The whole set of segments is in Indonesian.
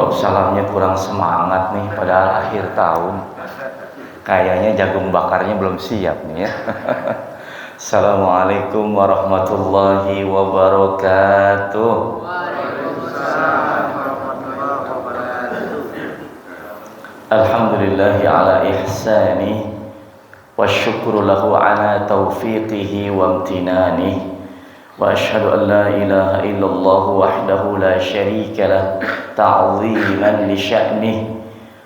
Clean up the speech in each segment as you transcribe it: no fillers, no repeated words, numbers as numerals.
kok salamnya kurang semangat nih, padahal akhir tahun. Kayaknya jagung bakarnya belum siap nih ya. Assalamualaikum warahmatullahi wabarakatuh. Waalaikumsalam warahmatullahi wabarakatuh. Alhamdulillahi ala ihsani wa syukru lahu ala taufiqihi wa amtinani. Wa ashhadu an la ilaha illallah wahdahu la syarika lah ta'ziman li sya'nih.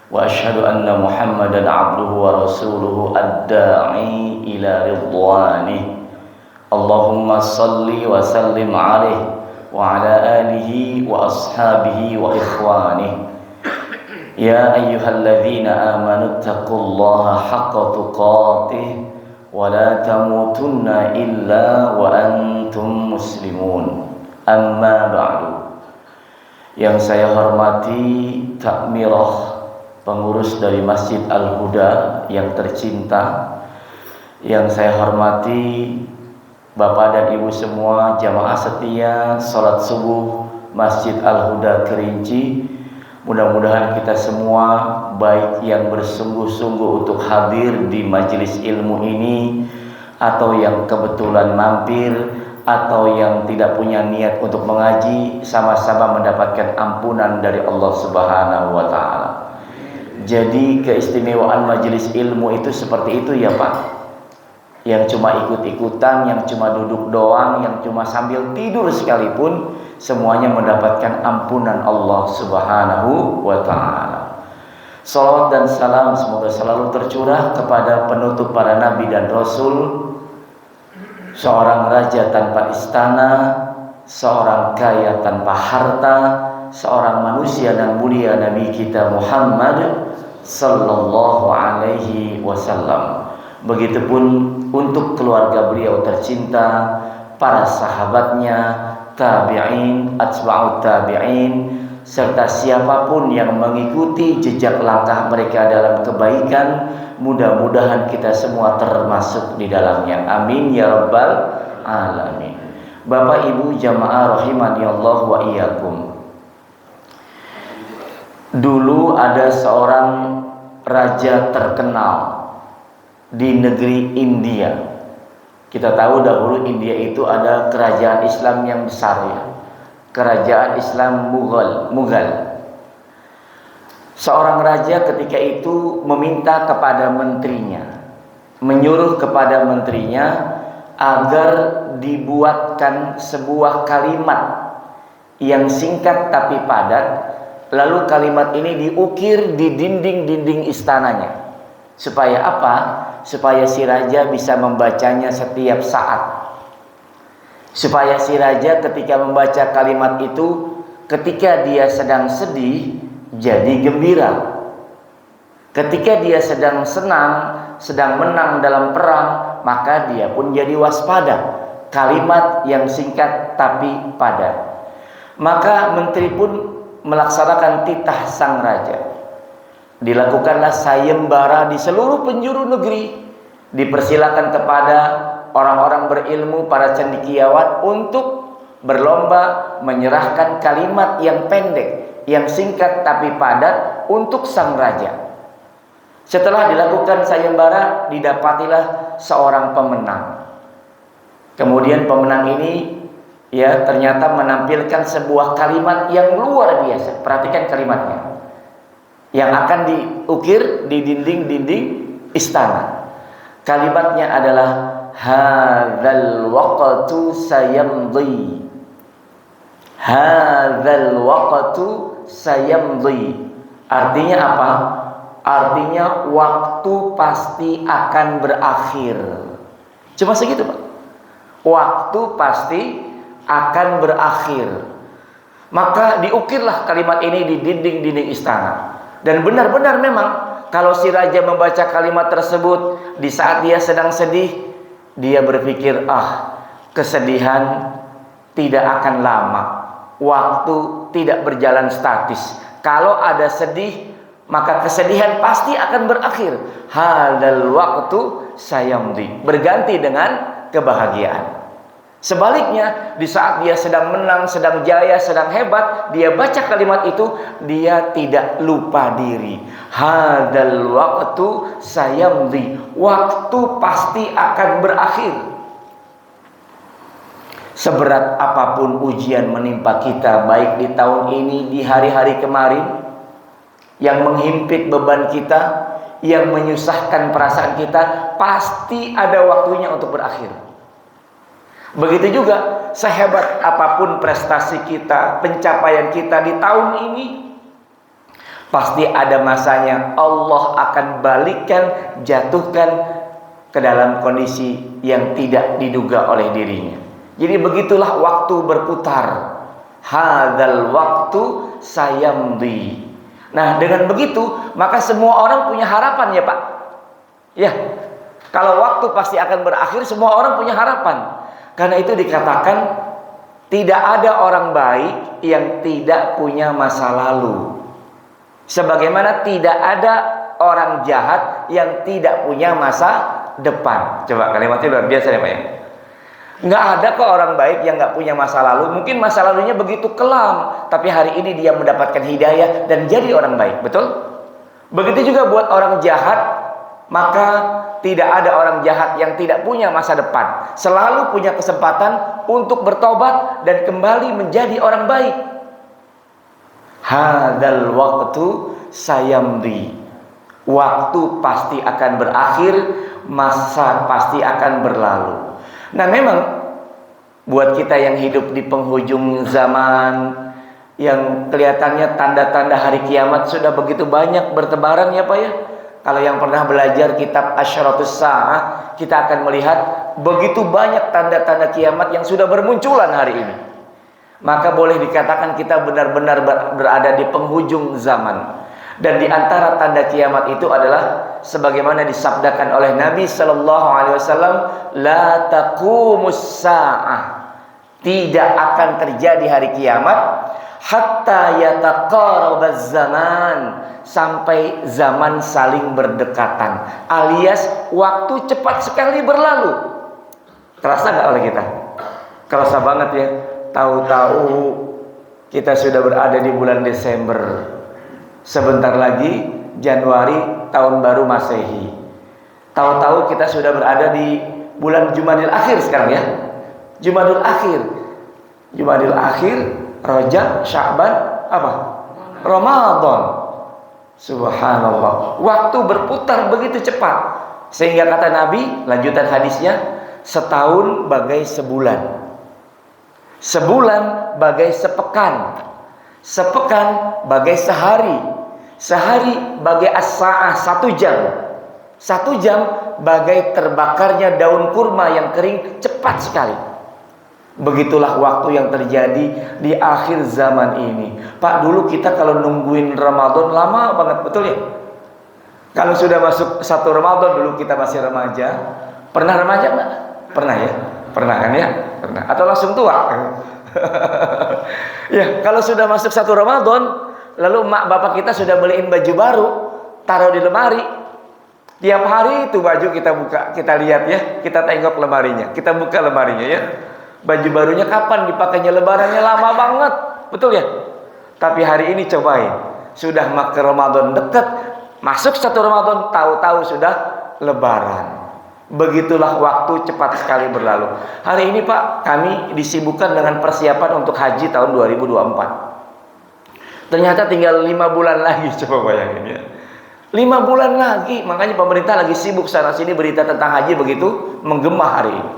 Wa ashhadu anna Muhammadan abduhu wa rasuluhu ad-da'i ila ridwanih. Allahumma salli wa sallim alaihi wa ala alihi wa ashabihi wa ikhwanih. Ya ayyuhalladzina amanu taqullaha haqqa tuqatih wa la tamutunna illa wa antum muslimun. Amma ba'du. Yang saya hormati takmirah, pengurus dari Masjid Al-Huda yang tercinta. Yang saya hormati Bapak dan Ibu semua jamaah setia salat subuh Masjid Al-Huda Kerinci. Mudah-mudahan kita semua, baik yang bersungguh-sungguh untuk hadir di majelis ilmu ini, atau yang kebetulan mampir, atau yang tidak punya niat untuk mengaji, sama-sama mendapatkan ampunan dari Allah Subhanahu wa Ta'ala. Jadi keistimewaan majelis ilmu itu seperti itu ya Pak. Yang cuma ikut-ikutan, yang cuma duduk doang, yang cuma sambil tidur sekalipun, semuanya mendapatkan ampunan Allah Subhanahu wa Ta'ala. Salawat dan salam semoga selalu tercurah kepada penutup para nabi dan rasul, seorang raja tanpa istana, seorang kaya tanpa harta, seorang manusia dan mulia Nabi kita Muhammad sallallahu alaihi wasallam. Begitupun untuk keluarga beliau tercinta, para sahabatnya, tabi'in, atba'ut tabi'in, serta siapapun yang mengikuti jejak langkah mereka dalam kebaikan. Mudah-mudahan kita semua termasuk di dalamnya. Amin ya rabbal alamin. Bapak Ibu jamaah rahimani Allah wa iyyakum. Dulu ada seorang raja terkenal di negeri India. Kita tahu dahulu India itu ada kerajaan Islam yang besar ya. Kerajaan Islam Mughal. Seorang raja ketika itu meminta kepada menterinya, menyuruh kepada menterinya agar dibuatkan sebuah kalimat yang singkat tapi padat. Lalu kalimat ini diukir di dinding-dinding istananya. Supaya apa? Supaya si raja bisa membacanya setiap saat. Supaya si raja ketika membaca kalimat itu, ketika dia sedang sedih, jadi gembira. Ketika dia sedang senang, sedang menang dalam perang, maka dia pun jadi waspada. Kalimat yang singkat tapi padat. Maka menteri pun melaksanakan titah sang raja. Dilakukanlah sayembara di seluruh penjuru negeri. Dipersilakan kepada orang-orang berilmu, para cendekiawan untuk berlomba menyerahkan kalimat yang pendek, yang singkat tapi padat untuk sang raja. Setelah dilakukan sayembara, didapatilah seorang pemenang. Kemudian pemenang ini ya ternyata menampilkan sebuah kalimat yang luar biasa. Perhatikan kalimatnya. Yang akan diukir di dinding-dinding istana. Kalimatnya adalah hadzal waqtu sayamdi. Hadzal waqtu sayamdi. Artinya apa? Artinya waktu pasti akan berakhir. Cuma segitu, Pak. Waktu pasti akan berakhir. Maka diukirlah kalimat ini di dinding-dinding istana. Dan benar-benar memang kalau si raja membaca kalimat tersebut di saat dia sedang sedih, dia berpikir, kesedihan tidak akan lama. Waktu tidak berjalan statis. Kalau ada sedih, maka kesedihan pasti akan berakhir. Hadzal waqtu sayamdi. Berganti dengan kebahagiaan. Sebaliknya, di saat dia sedang menang, sedang jaya, sedang hebat, dia baca kalimat itu, dia tidak lupa diri. Hadal waktu sayamdi. Waktu pasti akan berakhir. Seberat apapun ujian menimpa kita, baik di tahun ini, di hari-hari kemarin, yang menghimpit beban kita, yang menyusahkan perasaan kita, pasti ada waktunya untuk berakhir. Begitu juga sehebat apapun prestasi kita, pencapaian kita di tahun ini, pasti ada masanya Allah akan balikkan, jatuhkan ke dalam kondisi yang tidak diduga oleh dirinya. Jadi begitulah waktu berputar. Hadzal waktu sayamdi. Nah, dengan begitu maka semua orang punya harapan ya Pak. Ya, kalau waktu pasti akan berakhir, semua orang punya harapan. Karena itu dikatakan tidak ada orang baik yang tidak punya masa lalu. Sebagaimana tidak ada orang jahat yang tidak punya masa depan. Coba kalimatnya luar biasa ya Pak ya. Nggak ada kok orang baik yang nggak punya masa lalu. Mungkin masa lalunya begitu kelam, tapi hari ini dia mendapatkan hidayah dan jadi orang baik. Betul? Begitu juga buat orang jahat, maka tidak ada orang jahat yang tidak punya masa depan. Selalu punya kesempatan untuk bertobat dan kembali menjadi orang baik. Hadzal waktu sayamdi. Waktu pasti akan berakhir, masa pasti akan berlalu. Nah, memang buat kita yang hidup di penghujung zaman, yang kelihatannya tanda-tanda hari kiamat sudah begitu banyak bertebaran ya Pak ya. Kalau yang pernah belajar kitab Asyratus Sa'ah, kita akan melihat begitu banyak tanda-tanda kiamat yang sudah bermunculan hari ini. Maka boleh dikatakan kita benar-benar berada di penghujung zaman. Dan di antara tanda kiamat itu adalah sebagaimana disabdakan oleh Nabi sallallahu alaihi wasallam, la taqumus sa'ah. Tidak akan terjadi hari kiamat hatta yataqarabaz zaman, sampai zaman saling berdekatan, alias waktu cepat sekali berlalu. Terasa nggak oleh kita? Kerasa banget ya. Tahu-tahu kita sudah berada di bulan Desember. Sebentar lagi Januari tahun baru Masehi. Tahu-tahu kita sudah berada di bulan Jumadil Akhir sekarang ya. Jumadil Akhir, Rajab, Sya'ban, apa? Ramadan. Subhanallah. Waktu berputar begitu cepat. Sehingga kata Nabi, lanjutan hadisnya, setahun bagai sebulan. Sebulan bagai sepekan. Sepekan bagai sehari. Sehari bagai as-sa'ah, 1 jam. 1 jam bagai terbakarnya daun kurma yang kering, cepat sekali. Begitulah waktu yang terjadi di akhir zaman ini. Pak, dulu kita kalau nungguin Ramadan lama banget, betul ya? Kalau sudah masuk 1 Ramadan, dulu kita masih remaja. Pernah remaja nggak? Pernah ya? Pernah kan ya? Pernah. Atau langsung tua? Ya, kalau sudah masuk 1 Ramadan, lalu mak bapak kita sudah beliin baju baru, taruh di lemari. Tiap hari itu baju kita buka, kita lihat ya, kita tengok lemarinya, kita buka lemarinya ya. Baju barunya kapan dipakainya, lebarannya lama banget, betul ya? Tapi hari ini cobain, sudah ke Ramadan dekat, masuk 1 Ramadan, tahu-tahu sudah lebaran. Begitulah waktu cepat sekali berlalu. Hari ini Pak, kami disibukkan dengan persiapan untuk haji tahun 2024. Ternyata tinggal 5 bulan lagi, coba bayangin ya. 5 bulan lagi, makanya pemerintah lagi sibuk sana sini berita tentang haji begitu menggema hari ini.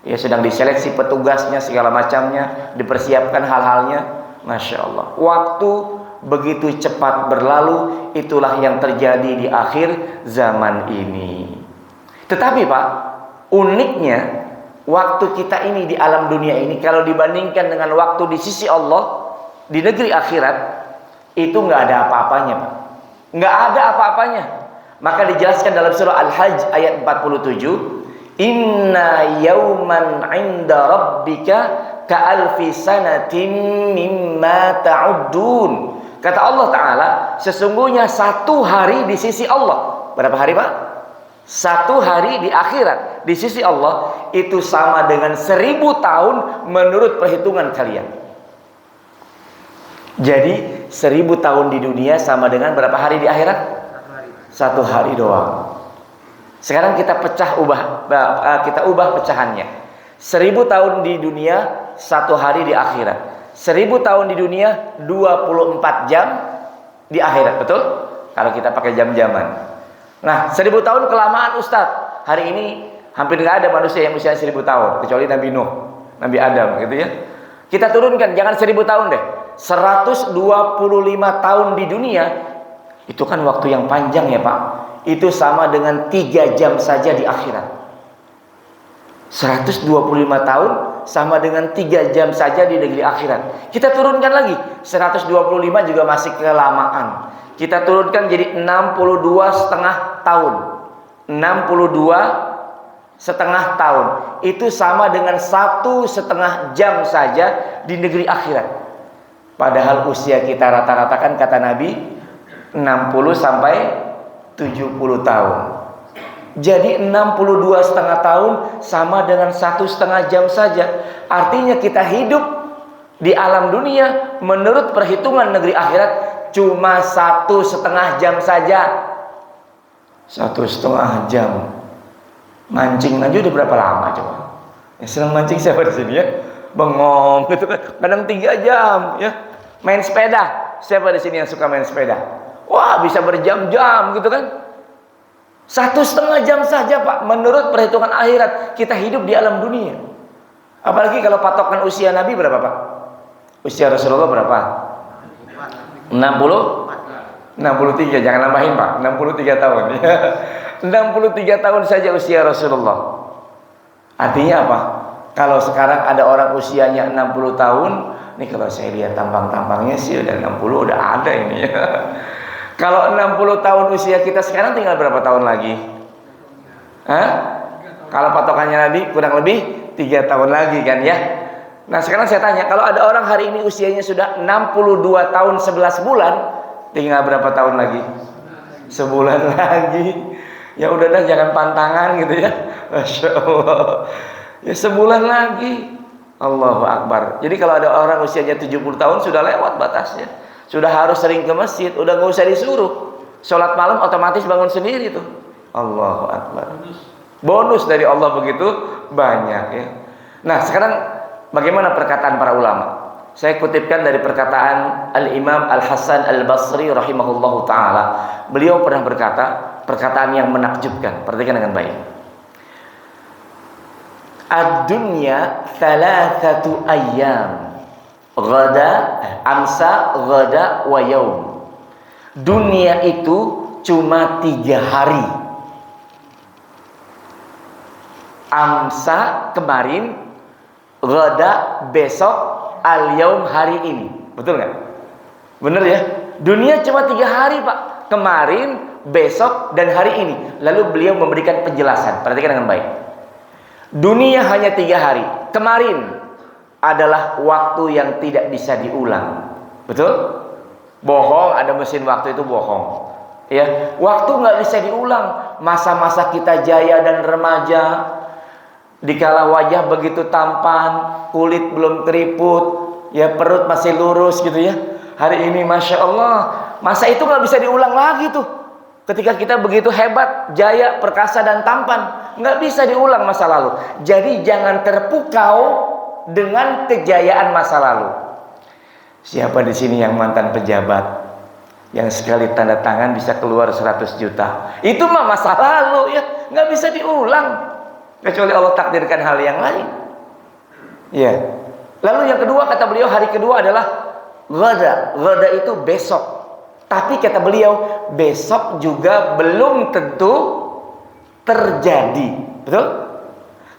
Ya, sedang diseleksi petugasnya, segala macamnya, dipersiapkan hal-halnya. Masya Allah. Waktu begitu cepat berlalu, itulah yang terjadi di akhir zaman ini. Tetapi Pak, uniknya waktu kita ini di alam dunia ini, kalau dibandingkan dengan waktu di sisi Allah, di negeri akhirat, itu nggak ada apa-apanya Pak. Nggak ada apa-apanya. Maka dijelaskan dalam surah Al-Hajj ayat 47, Inna yawman 'inda rabbika ka'alfi sanatin mimma ta'uddun. Kata Allah Ta'ala, sesungguhnya 1 hari di sisi Allah. Berapa hari Pak? 1 hari di akhirat di sisi Allah itu sama dengan 1000 tahun menurut perhitungan kalian. Jadi 1000 tahun di dunia sama dengan berapa hari di akhirat? 1 hari doang. Sekarang kita ubah pecahannya. 1000 tahun di dunia, 1 hari di akhirat. 1000 tahun di dunia, 24 jam di akhirat, betul? Kalau kita pakai jam-jaman. Nah, 1000 tahun kelamaan Ustadz. Hari ini hampir nggak ada manusia yang usia 1000 tahun kecuali Nabi Nuh, Nabi Adam, gitu ya. Kita turunkan, jangan 1000 tahun deh. 125 tahun di dunia, itu kan waktu yang panjang ya Pak. Itu sama dengan 3 jam saja di akhirat. 125 tahun sama dengan 3 jam saja di negeri akhirat. Kita turunkan lagi, 125 juga masih kelamaan. Kita turunkan jadi 62,5 tahun. 62,5 tahun. Itu sama dengan 1,5 jam saja di negeri akhirat. Padahal usia kita rata-rata kan kata Nabi 60 sampai 70 tahun. Jadi 62,5 tahun sama dengan 1,5 jam saja. Artinya kita hidup di alam dunia menurut perhitungan negeri akhirat cuma 1,5 jam saja. 1,5 jam. Mancing aja udah berapa lama coba? Yang senang mancing siapa di sini ya? Bengong gitu kan. Kadang 3 jam ya. Main sepeda. Siapa di sini yang suka main sepeda? Wah, bisa berjam-jam gitu kan. 1,5 jam saja Pak. Menurut perhitungan akhirat kita hidup di alam dunia. Apalagi kalau patokan usia Nabi berapa Pak? Usia Rasulullah berapa? 60? 63, jangan nambahin Pak. 63 tahun ya. 63 tahun saja usia Rasulullah. Artinya apa? Kalau sekarang ada orang usianya 60 tahun, nih kalau saya lihat tampang-tampangnya sih udah 60, udah ada ini ya. Kalau 60 tahun usia kita sekarang tinggal berapa tahun lagi? Hah? Kalau patokannya Nabi kurang lebih 3 tahun lagi kan ya. Nah sekarang saya tanya, kalau ada orang hari ini usianya sudah 62 tahun 11 bulan, tinggal berapa tahun lagi? Sebulan lagi. Ya udah dah, jangan pantangan gitu ya. Masya Allah. Ya sebulan lagi. Allahu Akbar. Jadi kalau ada orang usianya 70 tahun sudah lewat batasnya. Sudah harus sering ke masjid, udah nggak usah disuruh. Sholat malam otomatis bangun sendiri tuh. Allahu Akbar. Bonus dari Allah begitu banyak ya. Nah sekarang bagaimana perkataan para ulama? Saya kutipkan dari perkataan Al-Imam Al-Hasan Al-Basri rahimahullahu ta'ala. Beliau pernah berkata, perkataan yang menakjubkan. Perhatikan dengan baik. Ad-dunya thalathatu ayyam. Ghada, amsa, ghada, wa yaum. Dunia itu cuma 3 hari. Amsa kemarin, ghada besok, al yaum hari ini. Betul nggak? Bener ya? Dunia cuma 3 hari Pak. Kemarin, besok, dan hari ini. Lalu beliau memberikan penjelasan. Perhatikan dengan baik. Dunia hanya 3 hari. Kemarin adalah waktu yang tidak bisa diulang. Betul? Bohong, ada mesin waktu itu bohong. Ya, waktu nggak bisa diulang. Masa-masa kita jaya dan remaja, dikala wajah begitu tampan, kulit belum keriput, ya perut masih lurus gitu ya. Hari ini Masya Allah, masa itu nggak bisa diulang lagi tuh. Ketika kita begitu hebat, jaya, perkasa dan tampan, nggak bisa diulang masa lalu. Jadi jangan terpukau dengan kejayaan masa lalu. Siapa di sini yang mantan pejabat, yang sekali tanda tangan bisa keluar 100 juta? Itu mah masa lalu ya, nggak bisa diulang. Kecuali Allah takdirkan hal yang lain. Ya. Lalu yang kedua kata beliau, hari kedua adalah ghada. Ghada itu besok. Tapi kata beliau, besok juga belum tentu terjadi. Betul?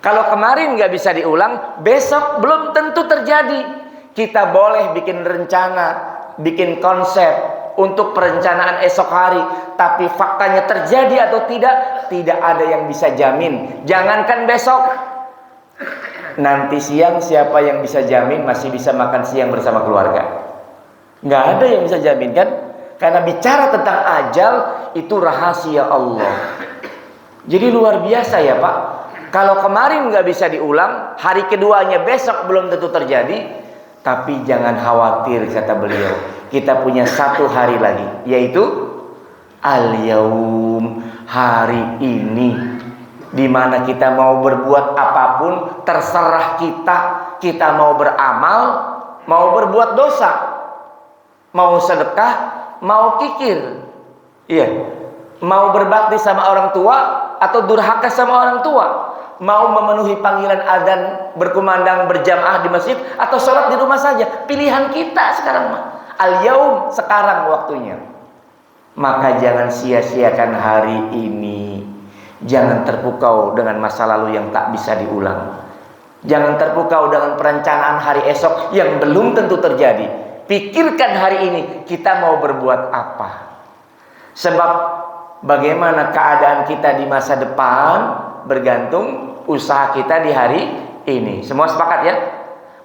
Kalau kemarin nggak bisa diulang, besok belum tentu terjadi. Kita boleh bikin rencana, bikin konsep untuk perencanaan esok hari, tapi faktanya terjadi atau tidak ada yang bisa jamin. Jangankan besok, nanti siang siapa yang bisa jamin masih bisa makan siang bersama keluarga? Nggak ada yang bisa jamin kan? Karena bicara tentang ajal itu rahasia Allah. Jadi luar biasa ya Pak. Kalau kemarin nggak bisa diulang, hari keduanya besok belum tentu terjadi. Tapi jangan khawatir, kata beliau, kita punya satu hari lagi, yaitu al-yaum, hari ini, di mana kita mau berbuat apapun terserah kita. Kita mau beramal, mau berbuat dosa, mau sedekah, mau kikir, iya, mau berbakti sama orang tua atau durhaka sama orang tua, mau memenuhi panggilan adzan berkumandang berjamaah di masjid atau sholat di rumah saja. Pilihan kita sekarang, al-yaum, sekarang waktunya. Maka jangan sia-siakan hari ini. Jangan terpukau dengan masa lalu yang tak bisa diulang. Jangan terpukau dengan perencanaan hari esok yang belum tentu terjadi. Pikirkan hari ini kita mau berbuat apa. Sebab bagaimana keadaan kita di masa depan bergantung usaha kita di hari ini. Semua sepakat ya?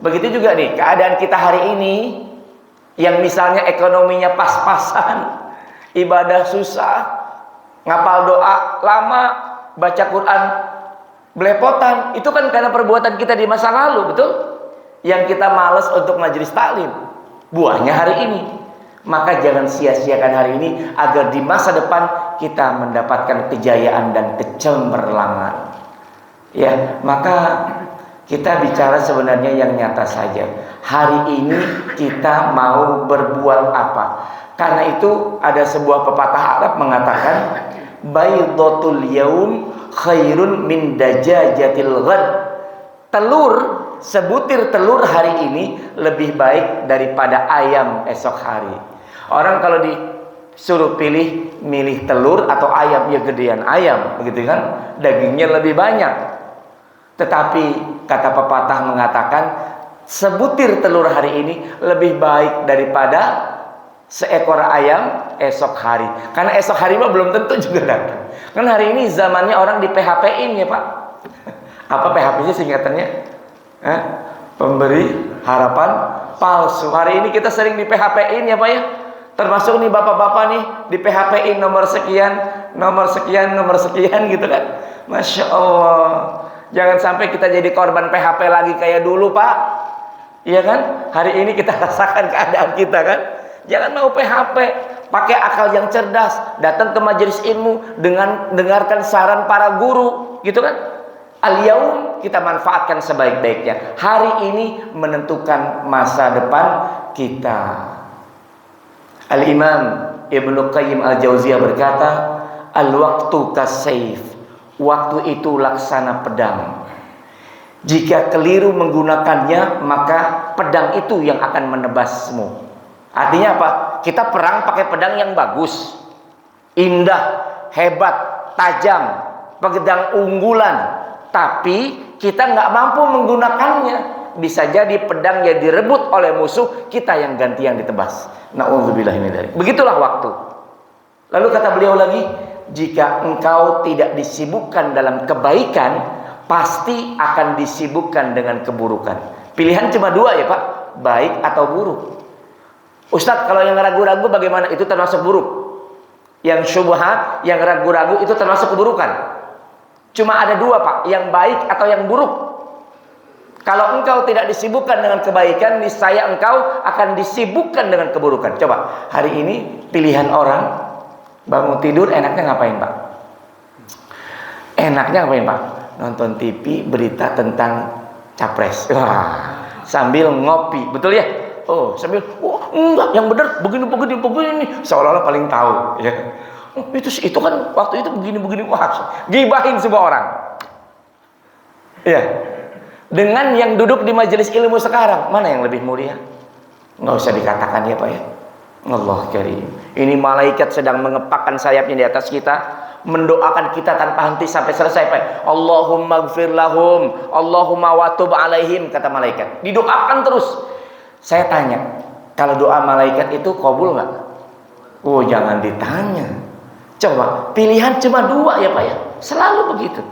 Begitu juga nih keadaan kita hari ini, yang misalnya ekonominya pas-pasan, ibadah susah, ngapal doa lama, baca Quran belepotan, itu kan karena perbuatan kita di masa lalu, betul? Yang kita malas untuk majelis taklim, buahnya hari ini. Maka jangan sia-siakan hari ini agar di masa depan kita mendapatkan kejayaan dan kecemerlangan. Ya, maka kita bicara sebenarnya yang nyata saja. Hari ini kita mau berbuat apa? Karena itu ada sebuah pepatah Arab mengatakan, baydatul yaum khairun min dajajatil ghad. Telur, sebutir telur hari ini lebih baik daripada ayam esok hari. Orang kalau disuruh milih telur atau ayam, ya gedean ayam, begitu kan? Dagingnya lebih banyak. Tetapi kata pepatah mengatakan, sebutir telur hari ini lebih baik daripada seekor ayam esok hari. Karena esok hari mah belum tentu juga datang. Kan hari ini zamannya orang di PHP-in ya Pak. Apa PHP-nya singkatannya? Pemberi harapan palsu. Hari ini kita sering di PHP-in ya Pak ya. Termasuk nih bapak-bapak nih di PHP-in nomor sekian, nomor sekian, nomor sekian gitu kan. Masya Allah. Jangan sampai kita jadi korban PHP lagi kayak dulu Pak. Iya kan? Hari ini kita rasakan keadaan kita kan. Jangan mau PHP, pakai akal yang cerdas, datang ke majelis ilmu dengan dengarkan saran para guru, gitu kan? Al-yaum kita manfaatkan sebaik-baiknya. Hari ini menentukan masa depan kita. Al-Imam Ibnu Qayyim Al-Jauziyah berkata, al-waqtu kasayf. Waktu itu laksana pedang. Jika keliru menggunakannya, maka pedang itu yang akan menebasmu. Artinya apa? Kita perang pakai pedang yang bagus, indah, hebat, tajam, pedang unggulan. Tapi kita nggak mampu menggunakannya. Bisa jadi pedang yang direbut oleh musuh, kita yang ganti yang ditebas. Na'udzubillah ini dari. Begitulah waktu. Lalu kata beliau lagi, jika engkau tidak disibukkan dalam kebaikan, pasti akan disibukkan dengan keburukan. Pilihan cuma dua ya Pak, baik atau buruk. Ustadz, kalau yang ragu-ragu bagaimana? Itu termasuk buruk. Yang syubhat, yang ragu-ragu itu termasuk keburukan. Cuma ada dua Pak, yang baik atau yang buruk. Kalau engkau tidak disibukkan dengan kebaikan, niscaya engkau akan disibukkan dengan keburukan. Coba, hari ini pilihan orang bangun tidur enaknya ngapain Pak? Enaknya ngapain Pak? Nonton TV berita tentang capres. Wah, sambil ngopi, betul ya? Oh, sambil, enggak, yang benar begini, seolah-olah paling tahu. Ya. Oh, itu kan waktu itu begini, wah, gibahin semua orang. Ya. Dengan yang duduk di majelis ilmu sekarang, mana yang lebih mulia? Nggak usah dikatakan ya Pak ya. Allah karim. Ini malaikat sedang mengepakkan sayapnya di atas kita, mendoakan kita tanpa henti sampai selesai Pak. Allahumma gfir lahum, Allahumma watub alaihim, kata malaikat. Didoakan terus. Saya tanya, kalau doa malaikat itu kabul nggak? Oh, jangan ditanya. Coba, pilihan cuma dua ya Pak ya. Selalu begitu.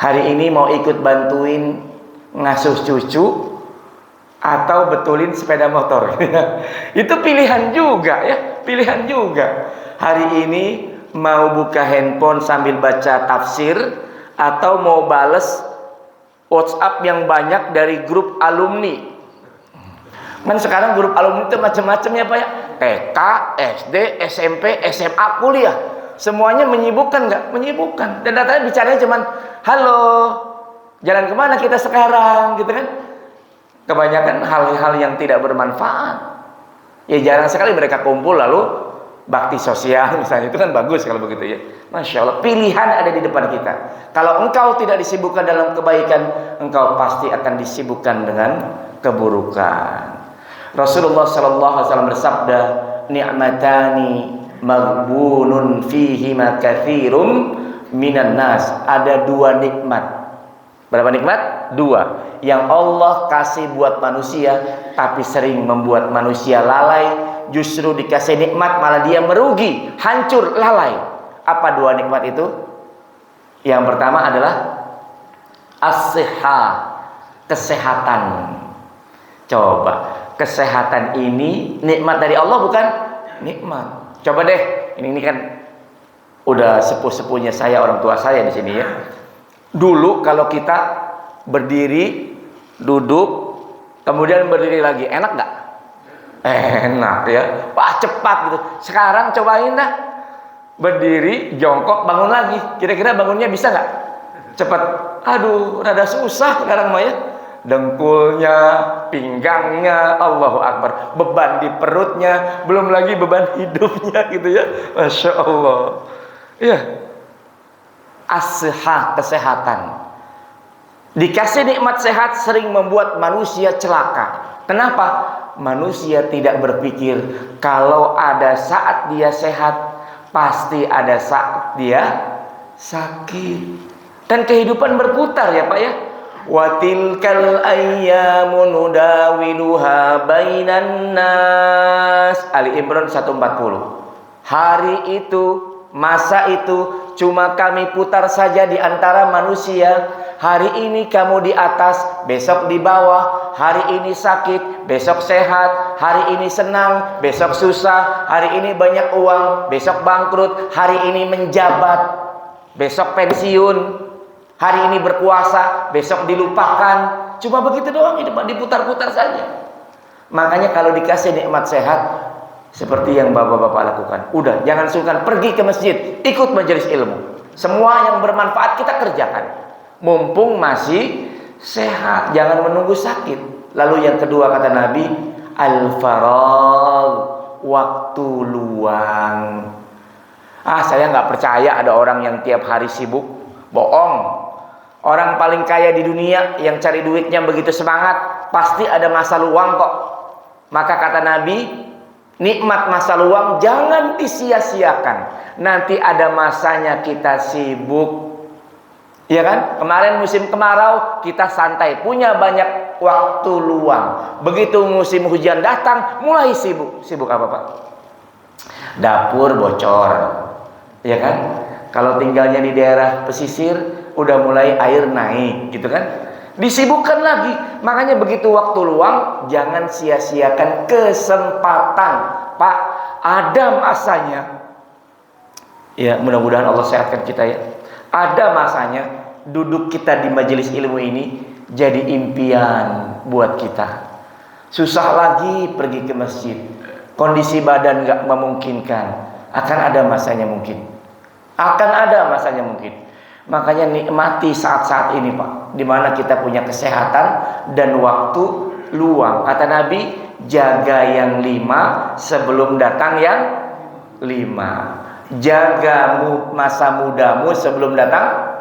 Hari ini mau ikut bantuin ngasuh cucu atau betulin sepeda motor. Itu pilihan juga ya, pilihan juga. Hari ini mau buka handphone sambil baca tafsir atau mau bales WhatsApp yang banyak dari grup alumni. Kan sekarang grup alumni itu macam-macam ya Pak ya. TK, SD, SMP, SMA, kuliah. Semuanya menyibukkan nggak? Menyibukkan. Dan datanya bicaranya cuman, halo, jalan kemana kita sekarang, gitu kan? Kebanyakan hal-hal yang tidak bermanfaat. Ya jarang sekali mereka kumpul lalu bakti sosial misalnya, itu kan bagus kalau begitu ya. Masya Allah, pilihan ada di depan kita. Kalau engkau tidak disibukkan dalam kebaikan, engkau pasti akan disibukkan dengan keburukan. Rasulullah SAW bersabda, ni'matani maghbunun fihima katsirum minan nas. Ada dua nikmat. Berapa nikmat? Dua. Yang Allah kasih buat manusia, tapi sering membuat manusia lalai. Justru dikasih nikmat malah dia merugi, hancur, lalai. Apa dua nikmat itu? Yang pertama adalah as-sihah, kesehatan. Coba, kesehatan ini nikmat dari Allah bukan? Nikmat. Coba deh, ini kan udah sepuh-sepuhnya saya, orang tua saya di sini ya. Dulu kalau kita berdiri, duduk, kemudian berdiri lagi, enak nggak? Enak ya, pak cepat gitu. Sekarang cobain dah, berdiri, jongkok, bangun lagi. Kira-kira bangunnya bisa nggak? Cepat. Aduh, rada susah sekarang mah ya. Dengkulnya, pinggangnya, Allahu Akbar, beban di perutnya, belum lagi beban hidupnya gitu ya. Masya Allah. Ya, as-sihah, kesehatan. Dikasih nikmat sehat sering membuat manusia celaka. Kenapa? Manusia tidak berpikir kalau ada saat dia sehat, pasti ada saat dia sakit. Dan kehidupan berputar ya Pak ya. Wa tilkal ayyamu nudawiluha bainan nas. Ali Imran 140. Hari itu, masa itu cuma kami putar saja di antara manusia. Hari ini kamu di atas, besok di bawah. Hari ini sakit, besok sehat. Hari ini senang, besok susah. Hari ini banyak uang, besok bangkrut. Hari ini menjabat, besok pensiun. Hari ini berkuasa, besok dilupakan. Cuma begitu doang, diputar-putar saja. Makanya kalau dikasih nikmat sehat, seperti yang bapak-bapak lakukan, udah jangan sungkan pergi ke masjid, ikut majelis ilmu. Semua yang bermanfaat kita kerjakan. Mumpung masih sehat, jangan menunggu sakit. Lalu yang kedua kata Nabi, al-faragh, waktu luang. Saya nggak percaya ada orang yang tiap hari sibuk. Bohong. Orang paling kaya di dunia yang cari duitnya begitu semangat, pasti ada masa luang kok. Maka kata Nabi, nikmat masa luang jangan disia-siakan. Nanti ada masanya kita sibuk. Ya kan? Kemarin musim kemarau kita santai, punya banyak waktu luang. Begitu musim hujan datang, mulai sibuk. Sibuk apa Pak? Dapur bocor. Ya kan? Kalau tinggalnya di daerah pesisir, udah mulai air naik, gitu kan? Disibukkan lagi. Makanya begitu waktu luang, jangan sia-siakan kesempatan. Pak, ada masanya. Ya, mudah-mudahan Allah sehatkan kita ya. Ada masanya duduk kita di majelis ilmu ini jadi impian buat kita. Susah lagi pergi ke masjid, kondisi badan gak memungkinkan. Akan ada masanya mungkin. Akan ada masanya mungkin. Makanya nikmati saat-saat ini Pak, dimana kita punya kesehatan dan waktu luang. Kata Nabi, jaga yang 5 sebelum datang yang 5. Jaga masa mudamu sebelum datang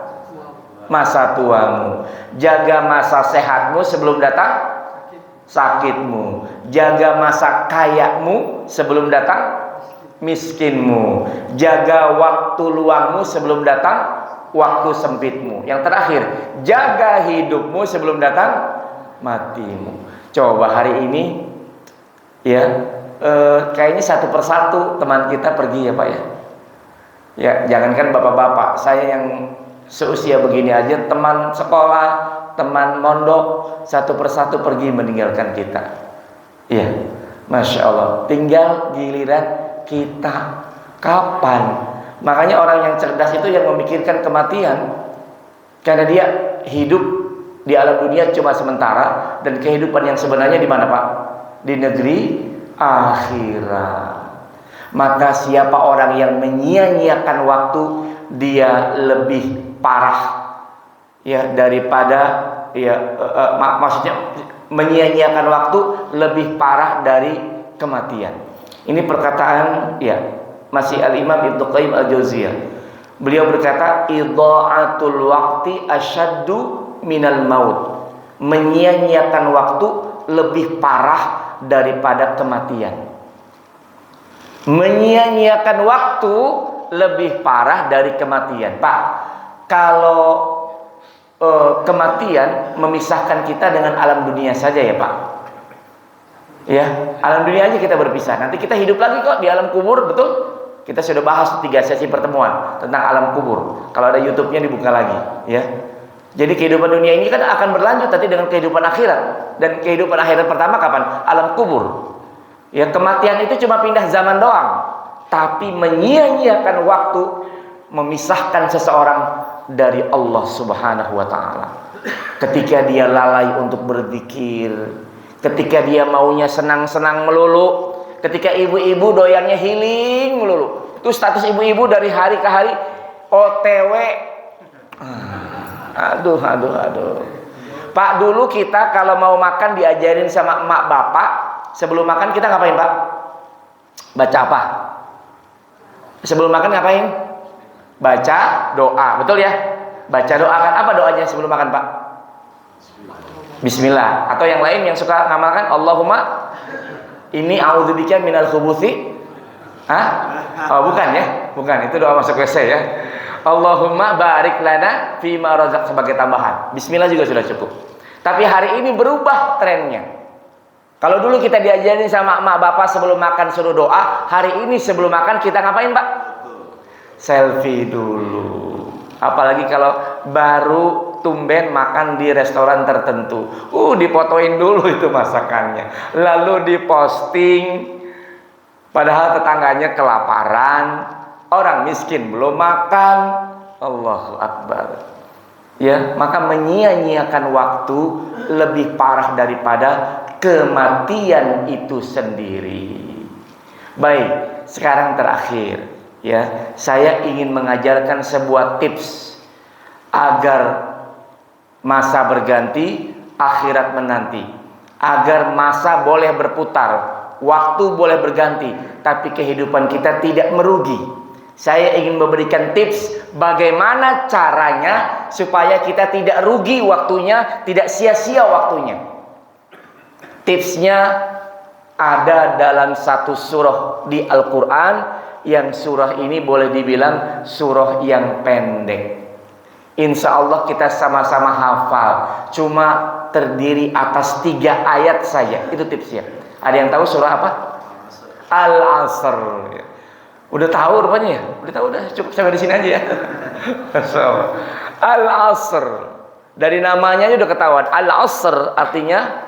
masa tuamu. Jaga masa sehatmu sebelum datang sakitmu. Jaga masa kayamu sebelum datang miskinmu. Jaga waktu luangmu sebelum datang waktu sempitmu. Yang terakhir, jaga hidupmu sebelum datang matimu. Coba hari ini ya, kayaknya satu persatu teman kita pergi ya Pak ya. Ya, jangankan bapak-bapak, saya yang seusia begini aja, teman sekolah, teman mondok, satu persatu pergi meninggalkan kita. Iya, Masya Allah. Tinggal giliran kita. Kapan? Makanya orang yang cerdas itu yang memikirkan kematian. Karena dia hidup di alam dunia cuma sementara, dan kehidupan yang sebenarnya di mana, Pak? Di negeri akhirat. Maka siapa orang yang menyia-nyiakan waktu, dia lebih parah ya daripada maksudnya menyia-nyiakan waktu lebih parah dari kematian. Ini perkataan ya masih Al-Imam Ibnu Qayyim Al-Jauziyah. Beliau berkata, idha'atul waqti asyaddu minal maut. Menyia-nyiakan waktu lebih parah daripada kematian. Menyia-nyiakan waktu lebih parah dari kematian. Pak, kalau kematian memisahkan kita dengan alam dunia saja ya Pak. Ya, alam dunia aja kita berpisah. Nanti kita hidup lagi kok di alam kubur, betul? Kita sudah bahas 3 sesi pertemuan tentang alam kubur. Kalau ada YouTube-nya dibuka lagi, ya. Jadi kehidupan dunia ini kan akan berlanjut nanti dengan kehidupan akhirat. Dan kehidupan akhirat pertama kapan? Alam kubur. Ya, kematian itu cuma pindah zaman doang. Tapi menyia-nyiakan waktu memisahkan seseorang dari Allah Subhanahu wa taala. Ketika dia lalai untuk berzikir, ketika dia maunya senang-senang melulu, ketika ibu-ibu doyannya healing melulu. Itu status ibu-ibu dari hari ke hari OTW. Aduh. Pak, dulu kita kalau mau makan diajarin sama emak bapak, sebelum makan kita ngapain, Pak? Baca apa? Sebelum makan ngapain? Baca doa, betul ya? Baca doa kan, apa doanya sebelum makan, Pak? Bismillah. Atau yang lain yang suka ngamalkan Allahumma ini a'udzubika minal khubuthi. Oh, bukan ya? Bukan, itu doa masuk WC ya. Allahumma barik lana fima razaq sebagai tambahan. Bismillah juga sudah cukup. Tapi hari ini berubah trennya. Kalau dulu kita diajarin sama emak bapak sebelum makan suruh doa, hari ini sebelum makan kita ngapain, Pak? Selfie dulu. Apalagi kalau baru tumben makan di restoran tertentu, difotoin dulu itu masakannya, lalu diposting. Padahal tetangganya kelaparan, orang miskin belum makan. Allahu Akbar. Ya, maka menyia-nyiakan waktu lebih parah daripada kematian itu sendiri. Baik, sekarang terakhir, ya, saya ingin mengajarkan sebuah tips agar masa berganti, akhirat menanti. Agar masa boleh berputar, waktu boleh berganti, tapi kehidupan kita tidak merugi. Saya ingin memberikan tips bagaimana caranya supaya kita tidak rugi waktunya, tidak sia-sia waktunya. Tipsnya ada dalam satu surah di Al-Quran, yang surah ini boleh dibilang surah yang pendek. Insya Allah kita sama-sama hafal, cuma terdiri atas 3 ayat saja. Itu tipsnya. Ada yang tahu surah apa? Al-Asr. Udah tahu rupanya ya? Udah tahu, udah cukup sampai di sini aja ya. Al-Asr. Dari namanya udah ketahuan. Al-Asr artinya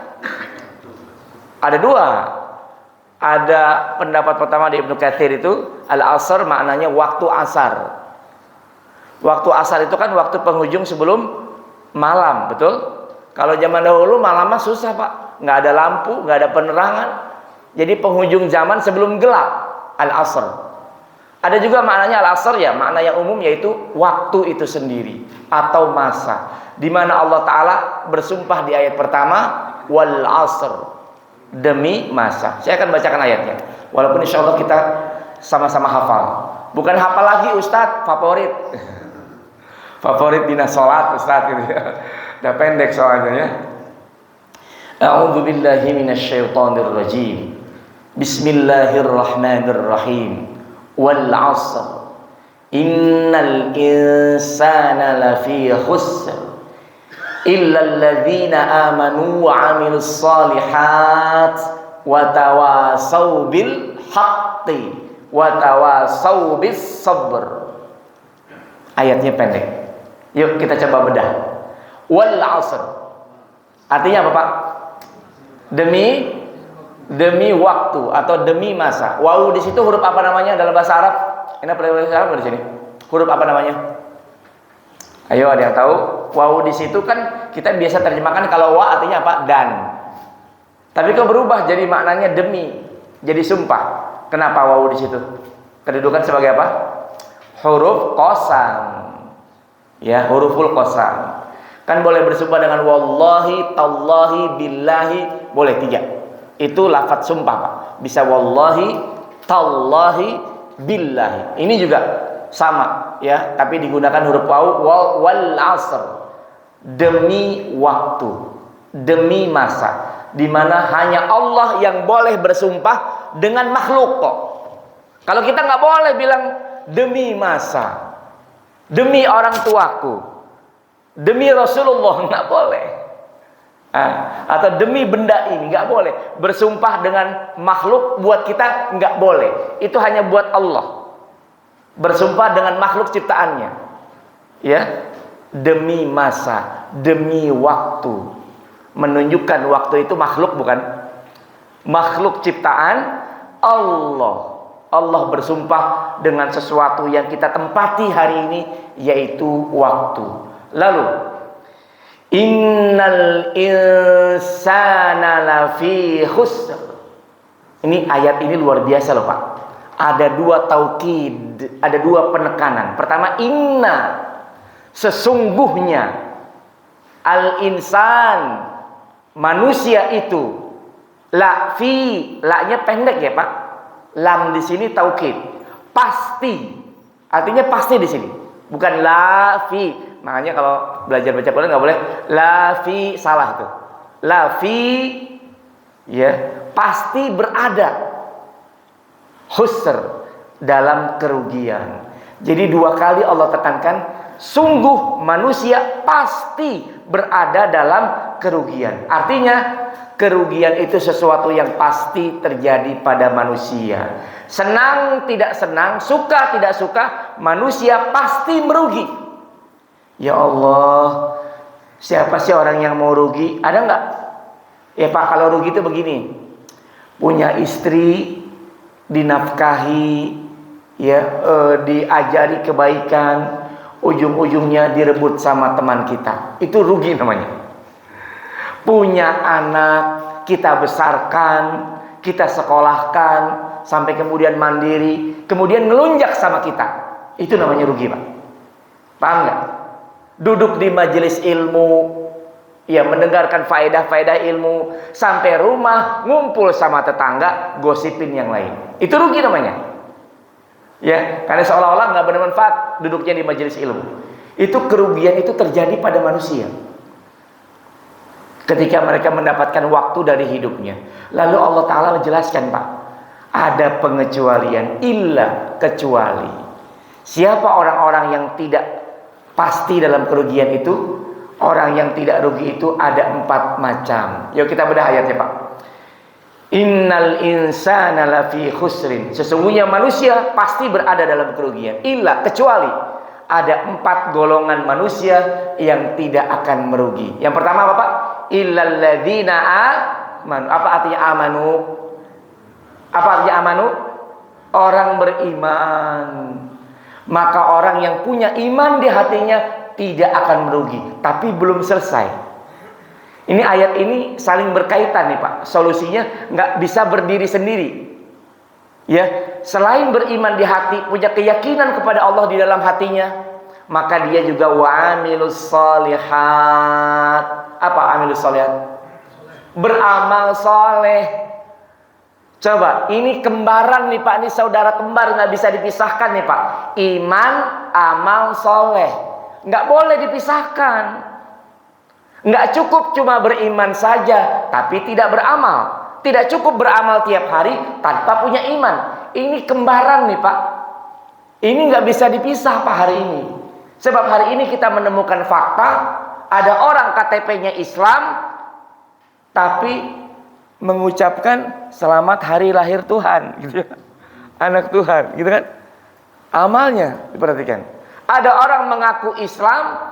ada 2. Ada pendapat pertama di Ibnu Katsir itu Al-Asr maknanya waktu asar. Waktu asar itu kan waktu penghujung sebelum malam, betul? Kalau zaman dahulu malam mah susah, Pak. Nggak ada lampu, nggak ada penerangan. Jadi penghujung zaman sebelum gelap, Al-Asr. Ada juga maknanya Al-Asr ya, makna yang umum yaitu waktu itu sendiri atau masa. Di mana Allah Ta'ala bersumpah di ayat pertama, wal asr, demi masa. Saya akan bacakan ayatnya. Walaupun insya Allah kita sama-sama hafal. Bukan hafal lagi Ustadz, favorit. Favorit dinas sholat Ustadz gitu ya. Udah pendek soalnya ya. A'udzu billahi minasyaitonir rajim. Bismillahirrahmanirrahim. Wal 'asr. Innal insana lafi khusr. Illa alladzina amanu wa 'amilus shalihat wa tawasaw bil haqqi wa tawasaw bis sabr. Ayatnya pendek. Yuk kita coba bedah. Wal 'asr. Artinya apa, Pak? Demi waktu atau demi masa. Wawu di situ huruf apa namanya dalam bahasa Arab? Ini bahasa Arab di sini. Huruf apa namanya? Ayo, ada yang tahu? Wawu di situ kan kita biasa terjemahkan kalau wa artinya apa? Dan. Tapi kalau berubah jadi maknanya demi, jadi sumpah. Kenapa wawu di situ? Kedudukan sebagai apa? Huruf qasam. Ya, huruful qasam. Kan boleh bersumpah dengan wallahi, tallahi, billahi, boleh 3. Itu lafaz sumpah, Pak. Bisa wallahi, tallahi, billahi. Ini juga sama, ya, tapi digunakan huruf wawu wal asr. Demi waktu, demi masa, di mana hanya Allah yang boleh bersumpah dengan makhluk kok. Kalau kita nggak boleh bilang demi masa, demi orang tuaku, demi Rasulullah, nggak boleh. Atau demi benda ini nggak boleh. Bersumpah dengan makhluk buat kita nggak boleh. Itu hanya buat Allah. Bersumpah dengan makhluk ciptaannya, ya, demi masa, demi waktu. Menunjukkan waktu itu makhluk, bukan? Makhluk ciptaan Allah. Allah bersumpah dengan sesuatu yang kita tempati hari ini, yaitu waktu. Lalu, innal insana lafi khusr. Ini ayat ini luar biasa loh, Pak. Ada 2 taukid, ada 2 penekanan. Pertama, inna, sesungguhnya, al-insan, manusia itu, la fi, la-nya pendek ya, Pak. Lam di sini taukid, pasti. Artinya pasti di sini. Bukan la fi. Makanya kalau belajar baca Quran nggak boleh la fi, salah itu. La fi, ya, pasti berada. Khusr, dalam kerugian. Jadi 2 kali Allah tekankan, sungguh manusia pasti berada dalam kerugian. Artinya kerugian itu sesuatu yang pasti terjadi pada manusia. Senang tidak senang, suka tidak suka, manusia pasti merugi. Ya Allah, siapa sih orang yang mau rugi? Ada nggak? Ya Pak, kalau rugi itu begini. Punya istri, dinafkahi, ya, diajari kebaikan, ujung-ujungnya direbut sama teman kita. Itu rugi namanya. Punya anak, kita besarkan, kita sekolahkan, sampai kemudian mandiri, kemudian ngelunjak sama kita. Itu namanya rugi, Pak. Paham nggak? Duduk di majelis ilmu, ya, mendengarkan faedah-faedah ilmu, sampai rumah ngumpul sama tetangga, gosipin yang lain. Itu rugi namanya. Ya, karena seolah-olah nggak bermanfaat duduknya di majelis ilmu. Itu kerugian itu terjadi pada manusia ketika mereka mendapatkan waktu dari hidupnya. Lalu Allah Ta'ala menjelaskan, Pak, ada pengecualian, illa, kecuali. Siapa orang-orang yang tidak pasti dalam kerugian itu? Orang yang tidak rugi itu ada 4 macam. Yuk kita bedah ayatnya, Pak. Innal insana lafi khusrin. Sesungguhnya manusia pasti berada dalam kerugian. Illa, kecuali ada 4 golongan manusia yang tidak akan merugi. Yang pertama apa, Pak? Illal ladzina amanu. Apa artinya amanu? Apa artinya amanu? Orang beriman. Maka orang yang punya iman di hatinya tidak akan merugi. Tapi belum selesai. Ini ayat ini saling berkaitan nih, Pak. Solusinya nggak bisa berdiri sendiri. Ya, selain beriman di hati, punya keyakinan kepada Allah di dalam hatinya, maka dia juga wa'amilus sholihat. Apa amilus sholihat? Beramal soleh. Coba, ini kembaran nih, Pak. Ini saudara kembar, nggak bisa dipisahkan nih, Pak. Iman, amal soleh, nggak boleh dipisahkan. Nggak cukup cuma beriman saja, tapi tidak beramal. Tidak cukup beramal tiap hari tanpa punya iman. Ini kembaran nih, Pak. Ini nggak bisa dipisah, Pak, hari ini. Sebab hari ini kita menemukan fakta, ada orang KTP-nya Islam, tapi mengucapkan selamat hari lahir Tuhan, gitu ya. Anak Tuhan, gitu kan? Amalnya diperhatikan. Ada orang mengaku Islam,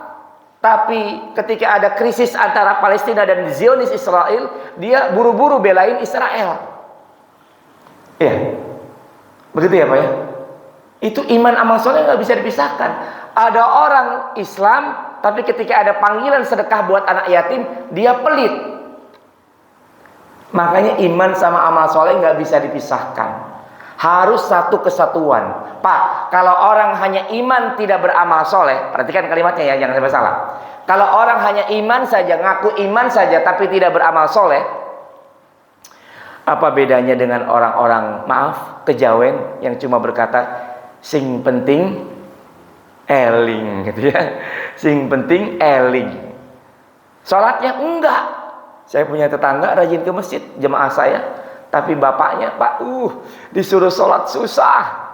tapi ketika ada krisis antara Palestina dan Zionis Israel, dia buru-buru belain Israel. Iya, begitu ya, Pak ya. Itu iman amal soleh nggak bisa dipisahkan. Ada orang Islam, tapi ketika ada panggilan sedekah buat anak yatim, dia pelit. Makanya iman sama amal soleh nggak bisa dipisahkan. Harus satu kesatuan. Pak, kalau orang hanya iman tidak beramal soleh, perhatikan kalimatnya ya, jangan sampai salah. Kalau orang hanya iman saja, ngaku iman saja, tapi tidak beramal soleh, apa bedanya dengan orang-orang, maaf, kejawen yang cuma berkata, sing penting eling, gitu ya. Sing penting eling. Sholatnya enggak. Saya punya tetangga rajin ke masjid, jemaah saya. Tapi bapaknya, Pak, disuruh sholat susah.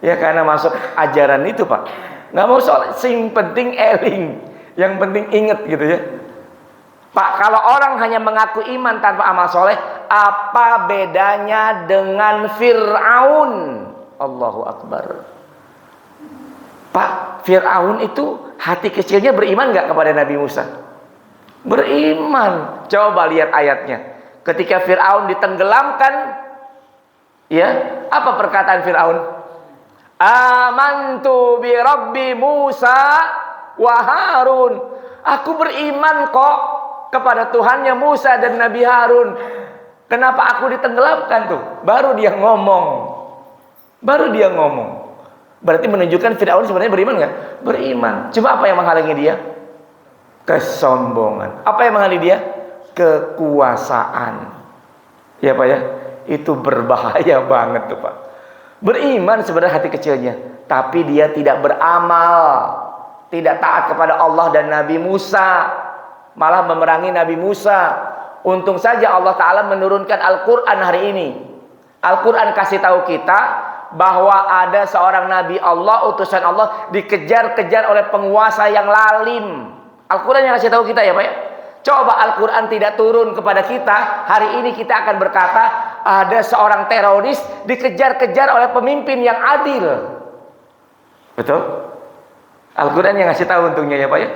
Ya karena masuk ajaran itu, Pak. Nggak mau sholat, sing penting eling. Yang penting inget gitu ya. Pak, kalau orang hanya mengaku iman tanpa amal soleh, apa bedanya dengan Fir'aun? Allahu Akbar. Pak, Fir'aun itu hati kecilnya beriman nggak kepada Nabi Musa? Beriman. Coba lihat ayatnya. Ketika Fir'aun ditenggelamkan, ya, apa perkataan Fir'aun? Amantu bi Rabbi Musa wa Harun. Aku beriman kok kepada Tuhannya Musa dan Nabi Harun. Kenapa aku ditenggelamkan tuh? Baru dia ngomong. Berarti menunjukkan Fir'aun sebenarnya beriman nggak? Beriman. Coba apa yang menghalangi dia? Kesombongan. Apa yang menghalangi dia? Kekuasaan. Ya Pak ya, itu berbahaya banget tuh Pak. Beriman sebenarnya hati kecilnya, tapi dia tidak beramal, tidak taat kepada Allah dan Nabi Musa, malah memerangi Nabi Musa. Untung saja Allah Ta'ala menurunkan Al-Quran hari ini. Al-Quran kasih tahu kita bahwa ada seorang Nabi Allah, utusan Allah, dikejar-kejar oleh penguasa yang lalim. Al-Quran yang kasih tahu kita ya Pak ya. Coba Al-Quran tidak turun kepada kita, hari ini kita akan berkata ada seorang teroris dikejar-kejar oleh pemimpin yang adil. Betul? Al-Quran yang ngasih tahu untungnya ya Pak ya.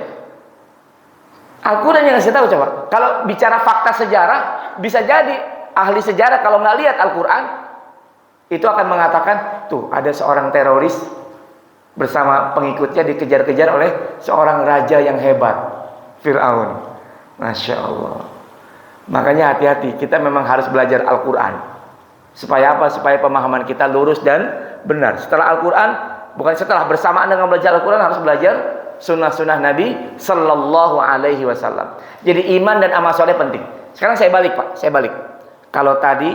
Al-Quran yang ngasih tahu coba. Kalau bicara fakta sejarah, bisa jadi ahli sejarah kalau nggak lihat Al-Quran, itu akan mengatakan, tuh ada seorang teroris bersama pengikutnya dikejar-kejar oleh seorang raja yang hebat, Fir'aun. Masya Allah. Makanya hati-hati, kita memang harus belajar Al-Quran. Supaya apa? Supaya pemahaman kita lurus dan benar. Setelah Al-Quran, bukan setelah, bersamaan dengan belajar Al-Quran, harus belajar sunnah-sunnah Nabi Sallallahu Alaihi Wasallam. Jadi iman dan amal soleh penting. Sekarang saya balik Pak, saya balik. Kalau tadi